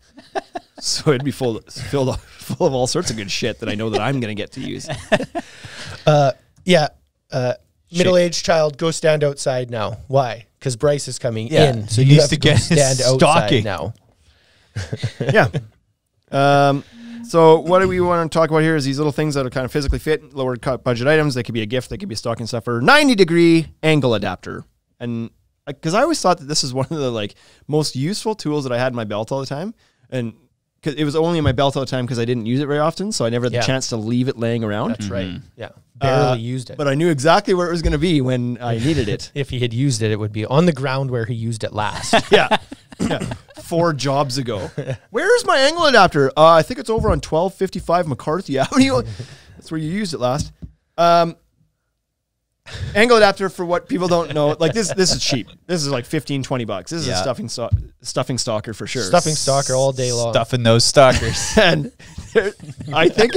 So it'd be full of all sorts of good shit that I know that I'm gonna get to use. Middle-aged child, go stand outside now. Why? Because Bryce is coming in, so he you needs have to to go get stand his outside stocking. now. Yeah. So what do we want to talk about here is these little things that are kind of physically fit, lower budget items. They could be a gift. They could be a stocking stuffer. 90-degree angle adapter. And because I always thought that this is one of the like most useful tools that I had in my belt all the time. And because it was only in my belt all the time because I didn't use it very often. So I never had the chance to leave it laying around. That's right. Yeah. Barely used it. But I knew exactly where it was going to be when I needed it. If he had used it, it would be on the ground where he used it last. Yeah. 4 jobs ago. Where's my angle adapter? I think it's over on 1255 McCarthy Avenue. That's where you used it last. Angle adapter, for what people don't know, like this is cheap. This is like $15-20. This is a stuffing stalker for sure. Stuffing stalker all day long. Stuffing those stalkers. And I think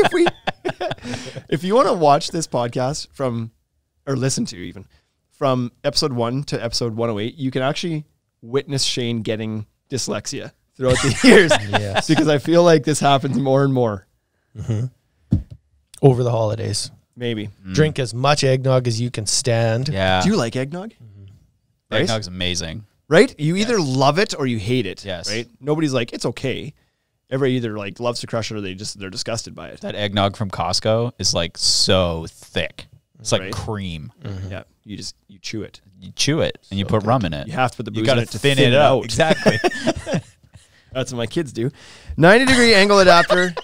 if you want to watch this podcast or listen to even from episode 1 to episode 108, you can actually witness Shane getting dyslexia throughout the years. Yes. Because I feel like this happens more and more. Mm-hmm. Over the holidays. Maybe. Drink as much eggnog as you can stand. Yeah. Do you like eggnog? Mm-hmm. Right? Eggnog's amazing. Right? You either love it or you hate it. Yes. Right? Nobody's like, it's okay. Everybody either like loves to crush it or they're disgusted by it. That eggnog from Costco is like so thick. It's like cream. Mm-hmm. Yeah. You chew it. You chew it and you put rum in it. You have to put the booze in it it to thin it out. Exactly. That's what my kids do. 90-degree angle adapter.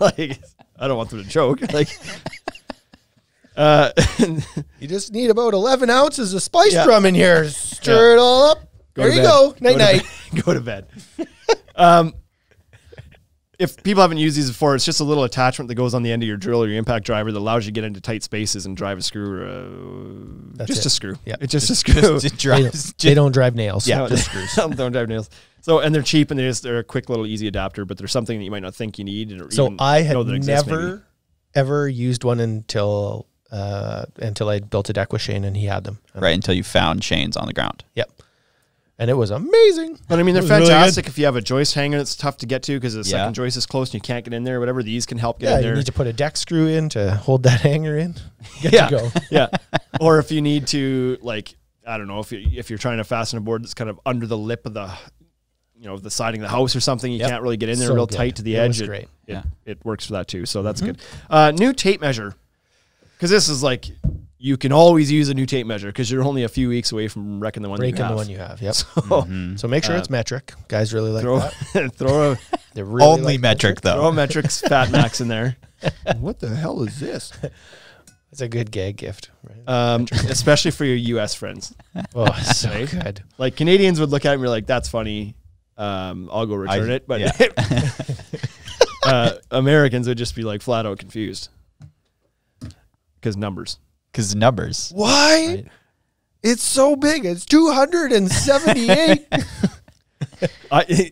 Like, I don't want them to choke. Like, you just need about 11 ounces of spice rum in here. Stir it all up. There you go. Night night. Go to bed. If people haven't used these before, it's just a little attachment that goes on the end of your drill or your impact driver that allows you to get into tight spaces and drive a screw. Just a screw. Yeah, it's just a screw. They don't drive nails. Yeah, just screws. Don't drive nails. So, and they're cheap and they're a quick little easy adapter, but they're something that you might not think you need. So I had never ever used one until I built a deck with Shane and he had them. Right, until you found Shane's on the ground. Yep. And it was amazing. But I mean, they're fantastic if you have a joist hanger that's tough to get to because the second joist is close and you can't get in there or whatever. These can help get in there. You need to put a deck screw in to hold that hanger in. Get to go. Yeah. Or if you need to, like, I don't know, if you're trying to fasten a board that's kind of under the lip of the, the siding of the house or something, you can't really get in there real tight to the edge. Great. It works for that too. So that's good. New tape measure. Because this is like, you can always use a new tape measure because you're only a few weeks away from wrecking the one you have. Yep. So make sure it's metric. Guys really like that. Throw only metric though. Throw a metric's Fat Max in there. What the hell is this? It's a good gag gift, right? Especially for your U.S. friends. Oh, so good. Like Canadians would look at it and be like, "That's funny. I'll go return it." But Americans would just be like flat out confused because numbers. Why? Right. It's so big. It's 278. I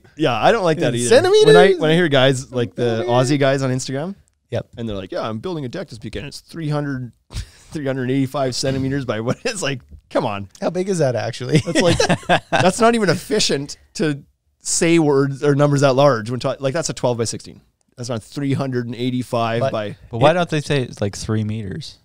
don't like that either. Centimeters? When I hear guys like the Aussie guys on Instagram, and they're like, "Yeah, I'm building a deck this weekend. It's 385 centimeters by what?" It's like, come on. How big is that actually? That's not even efficient to say words or numbers that large. That's a 12 by 16. That's not 385 by. But why don't they say it's like 3 meters?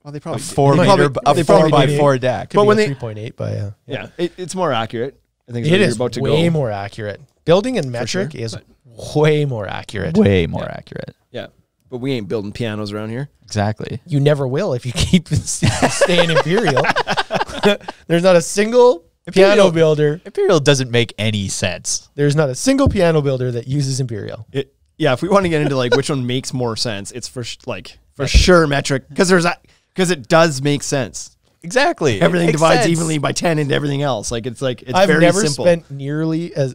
Well, they probably a 4 by 4 deck. But when 3.8 by it's more accurate. I think it is way more accurate. Building in metric is way more accurate. Way more accurate. Yeah, but we ain't building pianos around here. Exactly. You never will if you keep staying Imperial. There's not a single piano builder. Imperial doesn't make any sense. There's not a single piano builder that uses Imperial. If we want to get into like which one makes more sense, it's for sure metric because it does make sense. Exactly. Everything divides evenly by 10 into everything else. It's very simple.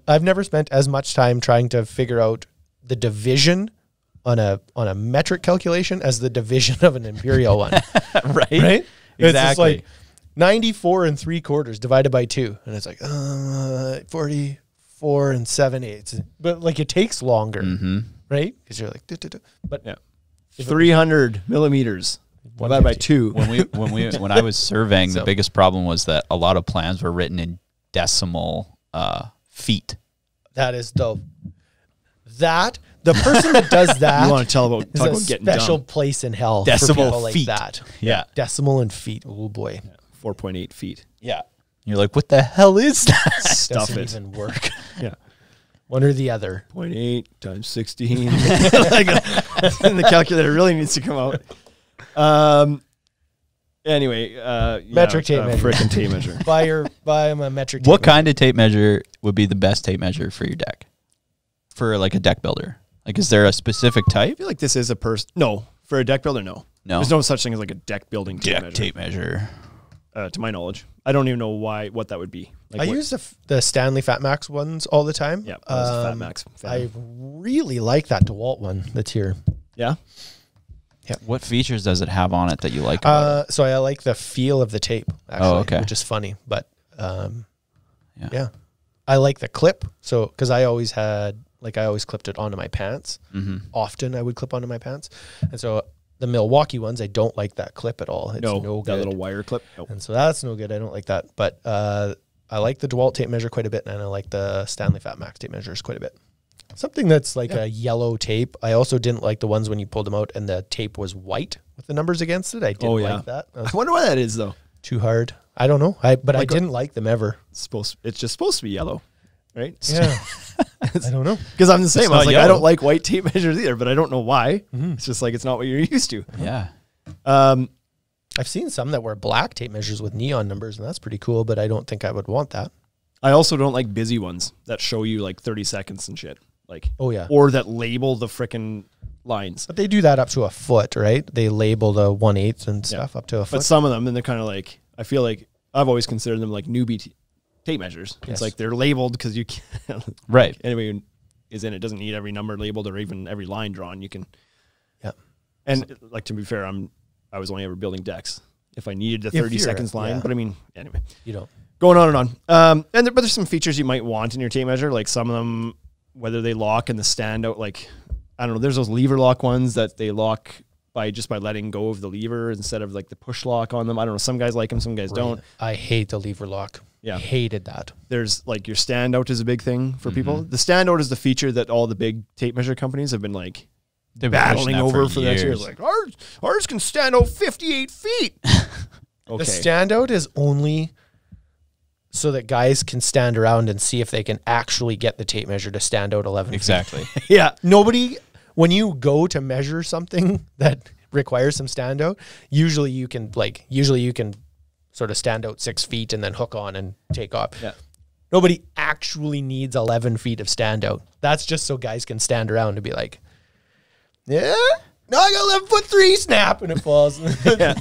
I've never spent as much time trying to figure out the division on a metric calculation as the division of an Imperial one. Right? Exactly. It's like 94 3/4 divided by 2. And it's like 44 7/8. But like it takes longer. Right? Because you're like, but 300 millimeters. Divided by 2. When I was surveying, the biggest problem was that a lot of plans were written in decimal feet. That is the person that does that. You want to talk about getting special dumb. Place in hell decimal for people feet. Like that. Yeah, decimal and feet. Oh boy, 4.8 feet. Yeah, you're like, what the hell is that? Stuff doesn't it. even work. Yeah. One or the other. 0.8 times 16. And the calculator really needs to come out. Anyway, metric tape measure. Frickin' tape measure. Buy my metric tape What kind of tape measure would be the best tape measure for your deck? For like a deck builder? Like, is there a specific type? I feel like this is no. For a deck builder, no. There's no such thing as like a deck building tape measure. To my knowledge. I don't even know what that would be. I use the Stanley Fat Max ones all the time. Yeah, Fat Max. I really like that DeWalt one that's here. Yeah? Yeah. What features does it have on it that you like? So I like the feel of the tape, actually, which is funny. But yeah. I like the clip. So, because I always clipped it onto my pants. Often I would clip onto my pants. And so the Milwaukee ones, I don't like that clip at all. It's no good. That little wire clip. Nope. And so that's no good. I don't like that. But I like the DeWalt tape measure quite a bit. And I like the Stanley Fat Max tape measures quite a bit. Something that's like a yellow tape. I also didn't like the ones when you pulled them out and the tape was white with the numbers against it. I didn't like that. I wonder why that is though. Too hard. I don't know. I didn't like them ever. It's just supposed to be yellow, right? Yeah. I don't know. Because I'm the same. I was like, I don't like white tape measures either, but I don't know why. It's just like it's not what you're used to. Yeah. I've seen some that were black tape measures with neon numbers, and that's pretty cool, but I don't think I would want that. I also don't like busy ones that show you like 30 seconds and shit. Like, or that label the frickin' lines. But they do that up to a foot, right? They label the 1/8 and stuff up to a foot. But some of them, and they're kind of like, I feel like I've always considered them like newbie tape measures. Yes. It's like they're labeled because you can't. Right. Anybody who is in it doesn't need every number labeled or even every line drawn. You can. Yeah. And like, to be fair, I was only ever building decks if I needed the 30 seconds line. Yeah. But I mean, anyway. You don't. Going on and on. But there's some features you might want in your tape measure, like some of them, whether they lock and the standout, like, I don't know, there's those lever lock ones that they lock by letting go of the lever instead of like the push lock on them. I don't know. Some guys like them, some guys don't. I hate the lever lock. Yeah. Hated that. There's like your standout is a big thing for people. The standout is the feature that all the big tape measure companies have been like battling over for the next year. Like, ours can stand out 58 feet. Okay. The standout is only so that guys can stand around and see if they can actually get the tape measure to stand out 11 Exactly. feet. Yeah. Nobody, when you go to measure something that requires some standout, usually you can sort of stand out 6 feet and then hook on and take off. Yeah. Nobody actually needs 11 feet of standout. That's just so guys can stand around and be like, yeah, no, I got 11'3", snap, and it falls. Yeah.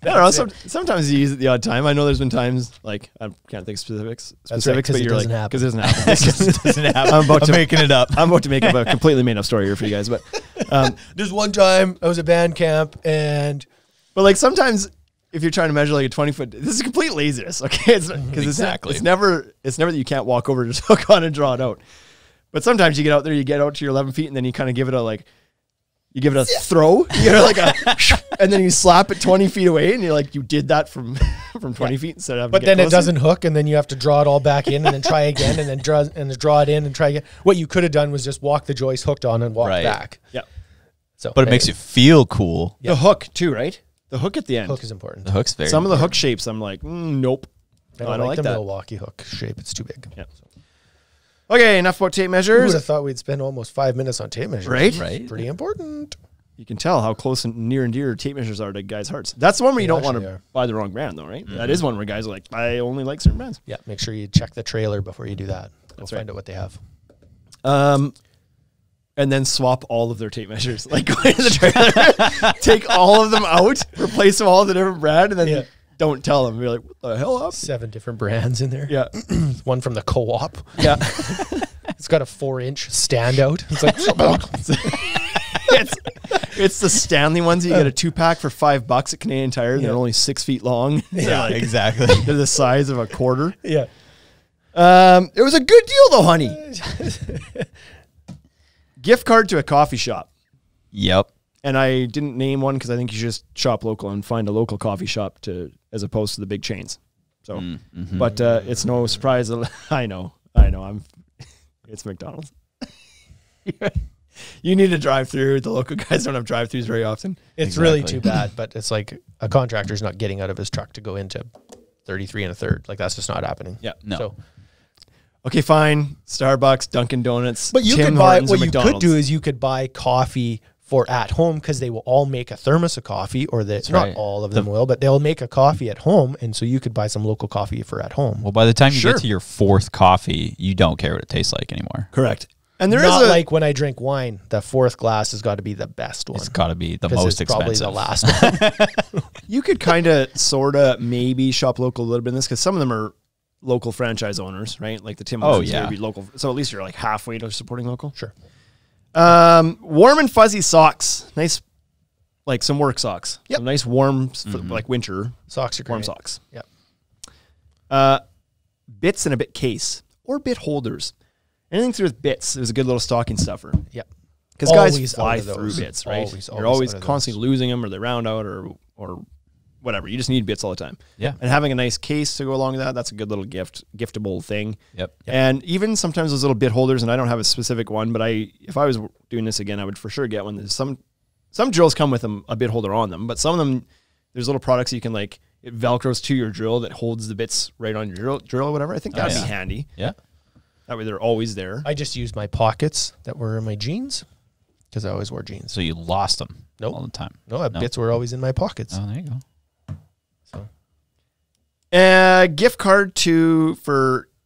I don't know. Sometimes you use it the odd time. I know there's been times like I can't think specifics, right, but you're like, because it doesn't happen. It just doesn't happen. I'm making it up. I'm about to make up a completely made up story here for you guys. But there's one time I was at band camp but like sometimes if you're trying to measure like a 20-foot, this is complete laziness. Okay, it's never that you can't walk over, just hook on and draw it out. But sometimes you get out there, you get out to your 11 feet, and then you kind of give it a throw, and then you slap it 20 feet away, and you're like, you did that from 20 feet instead of having but to get then closer. It doesn't hook, and then you have to draw it all back in, and then try again, and then draw it in, and try again. What you could have done was just walk the joist hooked on and walk back. Yeah. So, but it makes you feel cool. The hook too, right? The hook at the end. Hook is important. The hook's very Some of the important. hook shapes, I'm like, nope. I don't like the that. Milwaukee hook shape. It's too big. Yeah. Okay, enough about tape Who would measures. have thought we'd spend almost 5 minutes on tape measures? Right? Pretty important. You can tell how close and near tape measures are to guys' hearts. That's the one where you don't want actually to are. buy the wrong brand, though, right? That is one where guys are like, I only like certain brands. Yeah, make sure you check the trailer before you do that. That's Find right. out what they have. And then swap all of their tape measures. Like, go into the trailer, take all of them out, replace them all with a different brand, and then don't tell them. You're like, what the hell up? 7 different brands in there. Yeah. One from the co-op. Yeah. It's got a 4-inch standout. It's like, it's the Stanley ones. You get a 2-pack for $5 at Canadian Tire. They're only 6 feet long. Yeah, exactly. They're the size of a quarter. yeah. It was a good deal, though, honey. Gift card to a coffee shop. Yep. And I didn't name one because I think you should just shop local and find a local coffee shop as opposed to the big chains. So, but it's no surprise. I know. It's McDonald's. You need to drive through. The local guys don't have drive-throughs very often. It's really too bad, but it's like a contractor's not getting out of his truck to go into 33 1/3. Like, that's just not happening. Yeah. No. So, okay, fine. Starbucks, Dunkin' Donuts, but you Tim could buy, Hortons, or what you McDonald's. could do is you could buy coffee for at home, because they will all make a thermos of coffee, or not right. all of them will, but they'll make a coffee at home. And so you could buy some local coffee for at home. Well, by the time you Sure. get to your 4th coffee, you don't care what it tastes like anymore. Correct. And there is Not a like when I drink wine, the 4th glass has got to be the best one. It's got to be the 'Cause most it's probably expensive. the last one. you could kind of, sort of, maybe shop local a little bit in this because some of them are local franchise owners, right? Like the Tim Hortons would be local. So at least you're like halfway to supporting local. Sure. Warm and fuzzy socks. Nice, like some work socks. Yep. Some nice warm, like winter Socks are great. warm socks. Yep. Bits and a bit case or bit holders. Anything to do with bits is a good little stocking stuffer. Yep. Because guys Always fly out of through those. bits, right? Always You're always out of constantly losing them, or they round out, or whatever. You just need bits all the time. Yeah. And having a nice case to go along with that's a good little giftable thing. Yep. And even sometimes those little bit holders, and I don't have a specific one, but if I was doing this again, I would for sure get one. There's some drills come with a bit holder on them, but some of them, there's little products you can like, it Velcros to your drill that holds the bits right on your drill or whatever. I think that'd be handy. Yeah. That way they're always there. I just used my pockets that were in my jeans because I always wore jeans. So you lost them all the time. No, bits were always in my pockets. Oh, there you go. So, Gift card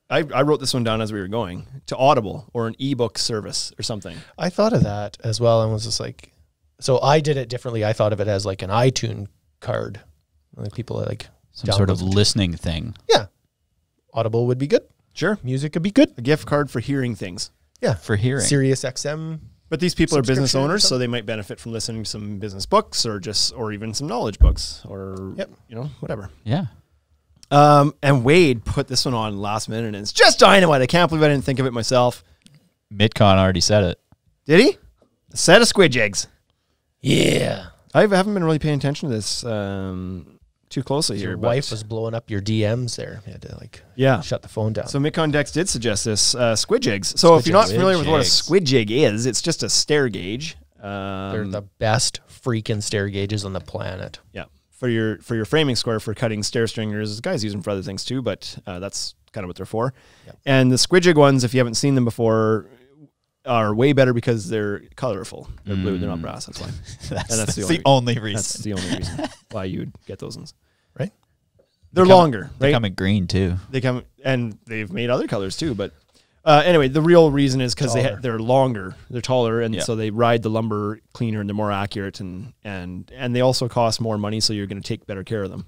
I wrote this one down as we were going, to Audible or an ebook service or something. I thought of that as well and was just like, so I did it differently. I thought of it as like an iTunes card. Like people like Some sort of listening thing. Yeah. Audible would be good. Sure. Music could be good. A gift card for hearing things. Yeah. For hearing. Sirius XM. But these people are business owners, so they might benefit from listening to some business books or even some knowledge books or, whatever. Yeah. And Wade put this one on last minute, and it's just dynamite. I can't believe I didn't think of it myself. Mitcon already said it. Did he? A set of squid eggs. Yeah. I haven't been really paying attention to this too closely here. Your wife was blowing up your DMs there. You had to shut the phone down. So Mitcon Dex did suggest this squid eggs. So if you're not familiar with what a squid jig is, it's just a stair gauge. They're the best freaking stair gauges on the planet. Yeah. For your framing square for cutting stair stringers, guys use them for other things too, but that's kind of what they're for. Yep. And the squid jig ones, if you haven't seen them before, are way better because they're colorful. They're blue, they're not brass. That's why. that's the only reason. That's the only reason why you'd get those ones. Right? They're longer. Right? They come in green too. They come, and they've made other colors too. But anyway, the real reason is because they're longer, they're taller, and so they ride the lumber cleaner and they're more accurate, and they also cost more money, so you're going to take better care of them.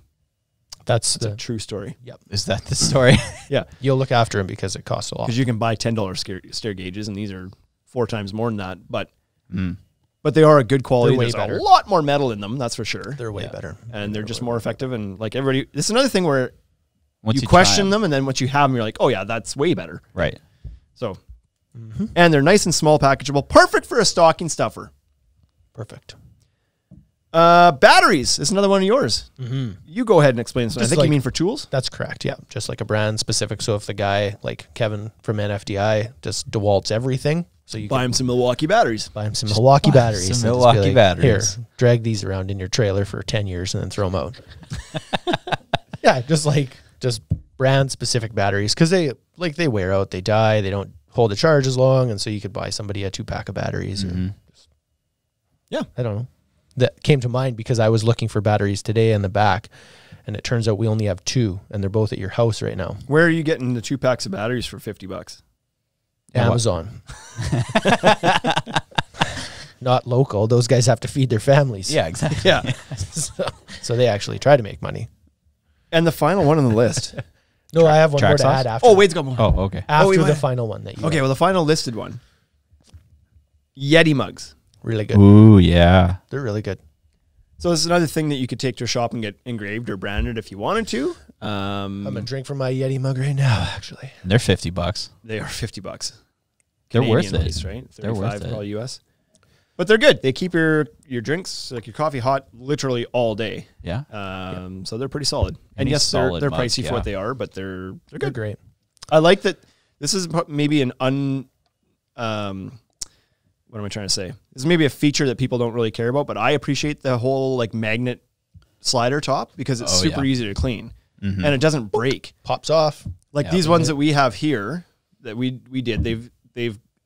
That's a true story. Yep. Is that the story? Yeah. You'll look after them because it costs a lot. Because you can buy $10 stair gauges, and these are 4 times more than that. But they are a good quality. There's a lot more metal in them, that's for sure. They're way better. And they're just more effective. And like everybody, this is another thing where you question them, and then once you have them, you're like, oh yeah, that's way better. Right. So, and they're nice and small packageable. Perfect for a stocking stuffer. Perfect. Batteries is another one of yours. You go ahead and explain this. I think you mean for tools? That's correct. Yeah. Just like a brand specific. So if the guy like Kevin from NFDI just DeWalt's everything. So you buy him some Milwaukee batteries. Buy him some Milwaukee batteries. Some Milwaukee batteries. Here, drag these around in your trailer for 10 years and then throw them out. Yeah. Just brand specific batteries. Cause they wear out, they die. They don't hold a charge as long. And so you could buy somebody a 2-pack of batteries. Or I don't know. That came to mind because I was looking for batteries today in the back, and it turns out we only have 2, and they're both at your house right now. Where are you getting the 2 packs of batteries for $50? Amazon. Not local. Those guys have to feed their families. Yeah, exactly. Yeah. So they actually try to make money. And the final one on the list. No, I have one more to add after. Oh, Wade's got one. Oh, okay. After the final one that you well, the final listed one. Yeti mugs. Really good. Ooh, yeah. They're really good. So this is another thing that you could take to a shop and get engraved or branded if you wanted to. I'm going to drink from my Yeti mug right now, actually. They're $50. They are $50. They're worth it. Least, right? 35 they're worth probably US. But they're good. They keep your drinks, like your coffee, hot literally all day. Yeah. So they're pretty solid. And yes, they're pricey for what they are, but they're good. They're great. I like that. This is maybe an what am I trying to say? This is maybe a feature that people don't really care about, but I appreciate the whole like magnet slider top because it's super easy to clean and it doesn't break. Pops off. Like these ones that we have here that we did, they're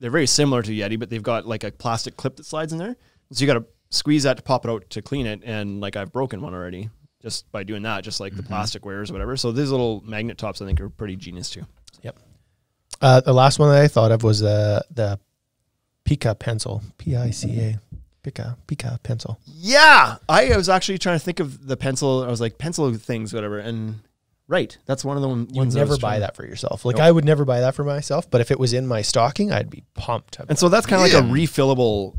very similar to Yeti, but they've got like a plastic clip that slides in there. So you got to squeeze that to pop it out to clean it. And like I've broken one already just by doing that, just like the plastic wears or whatever. So these little magnet tops I think are pretty genius too. Yep. The last one that I thought of was the Pika pencil, P-I-C-A, Pika pencil. Yeah, I was actually trying to think of the pencil. I was like pencil things, whatever. And that's one of the ones. You'd never buy that for yourself. Like I would never buy that for myself, but if it was in my stocking, I'd be pumped. And so that's kind of like a refillable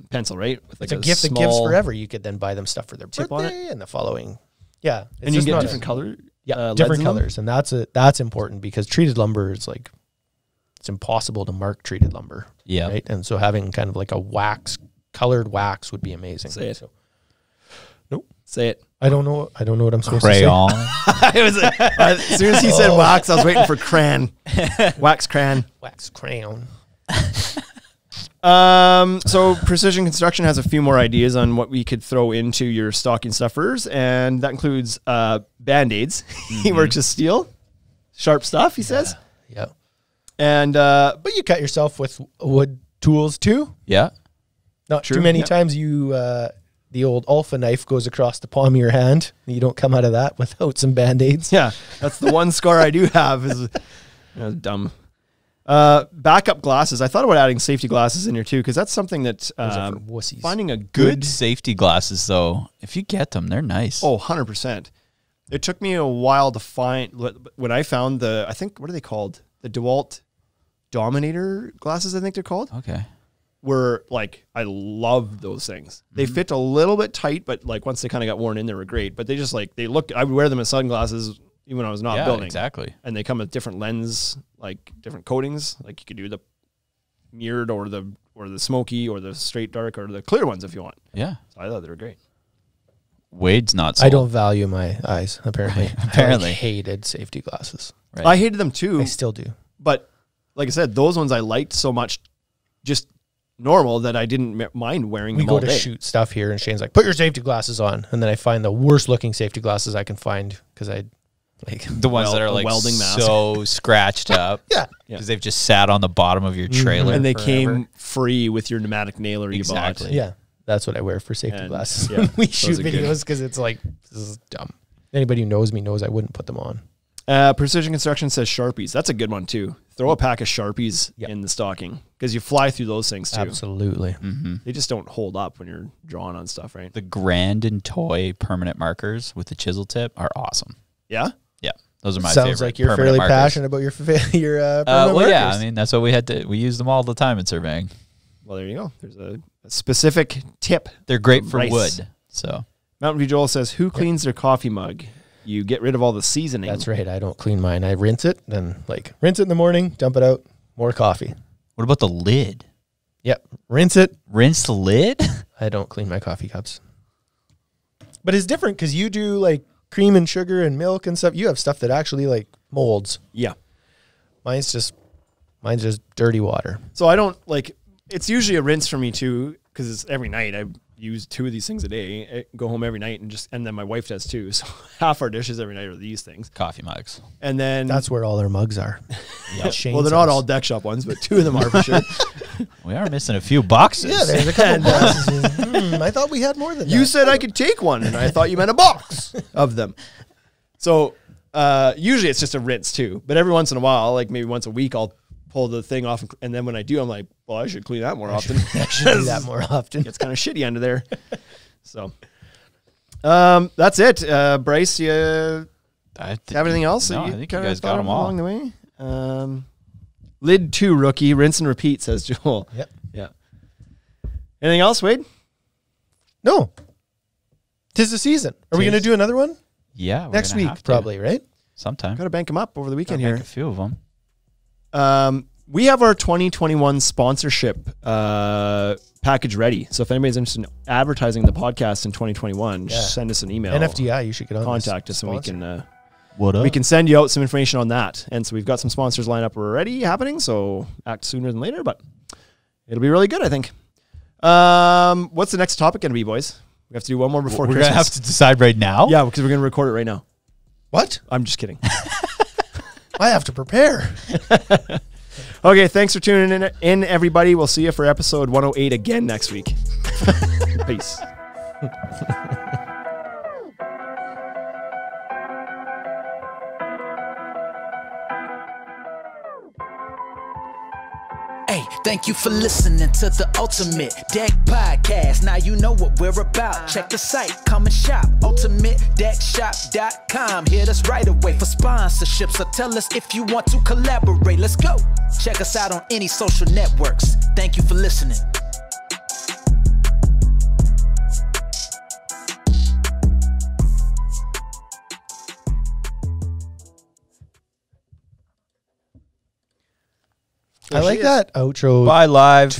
pencil, right? With like it's a gift that gives forever. You could then buy them stuff for their birthday and the following. Yeah, and you can get different color. Yeah, different colors, and that's important because treated lumber is like. It's impossible to mark treated lumber. Yeah. Right. And so having kind of like a colored wax would be amazing. Say it. So, nope. Say it. I don't know what I'm supposed Crayon. to say. As soon as he said wax, I was waiting for crayon. Wax crayon. Wax crayon. So Precision Construction has a few more ideas on what we could throw into your stocking stuffers, and that includes Band-Aids. He works with steel. Sharp stuff, he says. Yeah. And but you cut yourself with wood tools too. Yeah. Not too many times you the old Alpha knife goes across the palm of your hand. You don't come out of that without some Band-Aids. Yeah. That's the one scar I do have is dumb. Backup glasses. I thought about adding safety glasses in here too, because that's something that finding a good safety glasses though, if you get them, they're nice. Oh, 100%. It took me a while to find, when I found I think, what are they called? The DeWalt Dominator glasses, I think they're called. Okay. Were like, I love those things. They fit a little bit tight, but like once they kind of got worn in, they were great. But they just like, I would wear them as sunglasses even when I was not building. Exactly. And they come with different lens, like different coatings. Like you could do the mirrored or the smoky or the straight dark or the clear ones if you want. Yeah. So I thought they were great. Wade's not sold. I don't value my eyes, apparently. Apparently. I hated safety glasses. Right. I hated them too. I still do. But like I said, those ones I liked so much, just normal, that I didn't mind wearing We them all go to day. shoot stuff here, and Shane's like, put your safety glasses on. And then I find the worst looking safety glasses I can find because I like the ones that are like welding mask. so scratched up. Yeah. Because they've just sat on the bottom of your trailer. And they forever. came free with your pneumatic nailer you bought. Yeah. That's what I wear for safety And, glasses. yeah, When we those shoot are good. videos because it's like, this is dumb. Anybody who knows me knows I wouldn't put them on. Precision Construction says Sharpies. That's a good one too. Throw a pack of Sharpies in the stocking because you fly through those things too. Absolutely. They just don't hold up when you're drawing on stuff, right? The Grand and Toy permanent markers with the chisel tip are awesome. Yeah? Yeah. Those are my Sounds favorite. like you're permanent fairly markers. passionate about your permanent well, yeah. markers. I mean, that's what we use them all the time in surveying. Well, there you go. There's a specific tip. They're great for Rice. wood. So Mountain View Joel says, who cleans their coffee mug? You get rid of all the seasoning. That's right. I don't clean mine. I rinse it, then rinse it in the morning, dump it out, more coffee. what about the lid? Yep. Rinse it. Rinse the lid? I don't clean my coffee cups. But it's different because you do cream and sugar and milk and stuff. You have stuff that actually molds. Yeah. Mine's just dirty water. So I don't it's usually a rinse for me too because it's every night. I use 2 of these things a day. I go home every night and then my wife does too. So half our dishes every night are these things. Coffee mugs. And then That's where all our mugs are. Yep. well, they're not all deck shop ones, but 2 of them are for sure. We are missing a few boxes. Yeah, there's a couple boxes. I thought we had more than that. You said I could take one, and I thought you meant a box of them. So usually it's just a rinse too, but every once in a while, maybe once a week, I'll pull the thing off, and then when I do, I'm like, well, I should clean that more often. I should do that more often. It's kind of shitty under there. So that's it. Bryce, you have anything else? No, that I think you kinda guys thought got of 'em all. along the way. Lid 2 rookie, rinse and repeat, says Joel. Yep. Yeah. Anything else, Wade? No. 'Tis the season. Are we going to do another one? Yeah. we're Next gonna week, have to. probably, right? Sometime. Got to bank them up over the weekend Gotta here. make a few of them. We have our 2021 sponsorship package ready. So if anybody's interested in advertising the podcast in 2021, just send us an email. NFDI, you should get on Contact this us and sponsor. we can send you out some information on that. And so we've got some sponsors lined up already happening. So act sooner than later, but it'll be really good, I think. What's the next topic going to be, boys? We have to do one more before We're Christmas. going to have to decide right now? Yeah, because we're going to record it right now. What? I'm just kidding. I have to prepare. Okay, thanks for tuning in, everybody. We'll see you for episode 108 again next week. Peace. Hey, thank you for listening to the Ultimate Deck Podcast. Now you know what we're about. Check the site, come and shop. UltimateDeckShop.com. Hit us right away for sponsorships, or tell us if you want to collaborate. Let's go. Check us out on any social networks. Thank you for listening. I like that outro. Bye, live.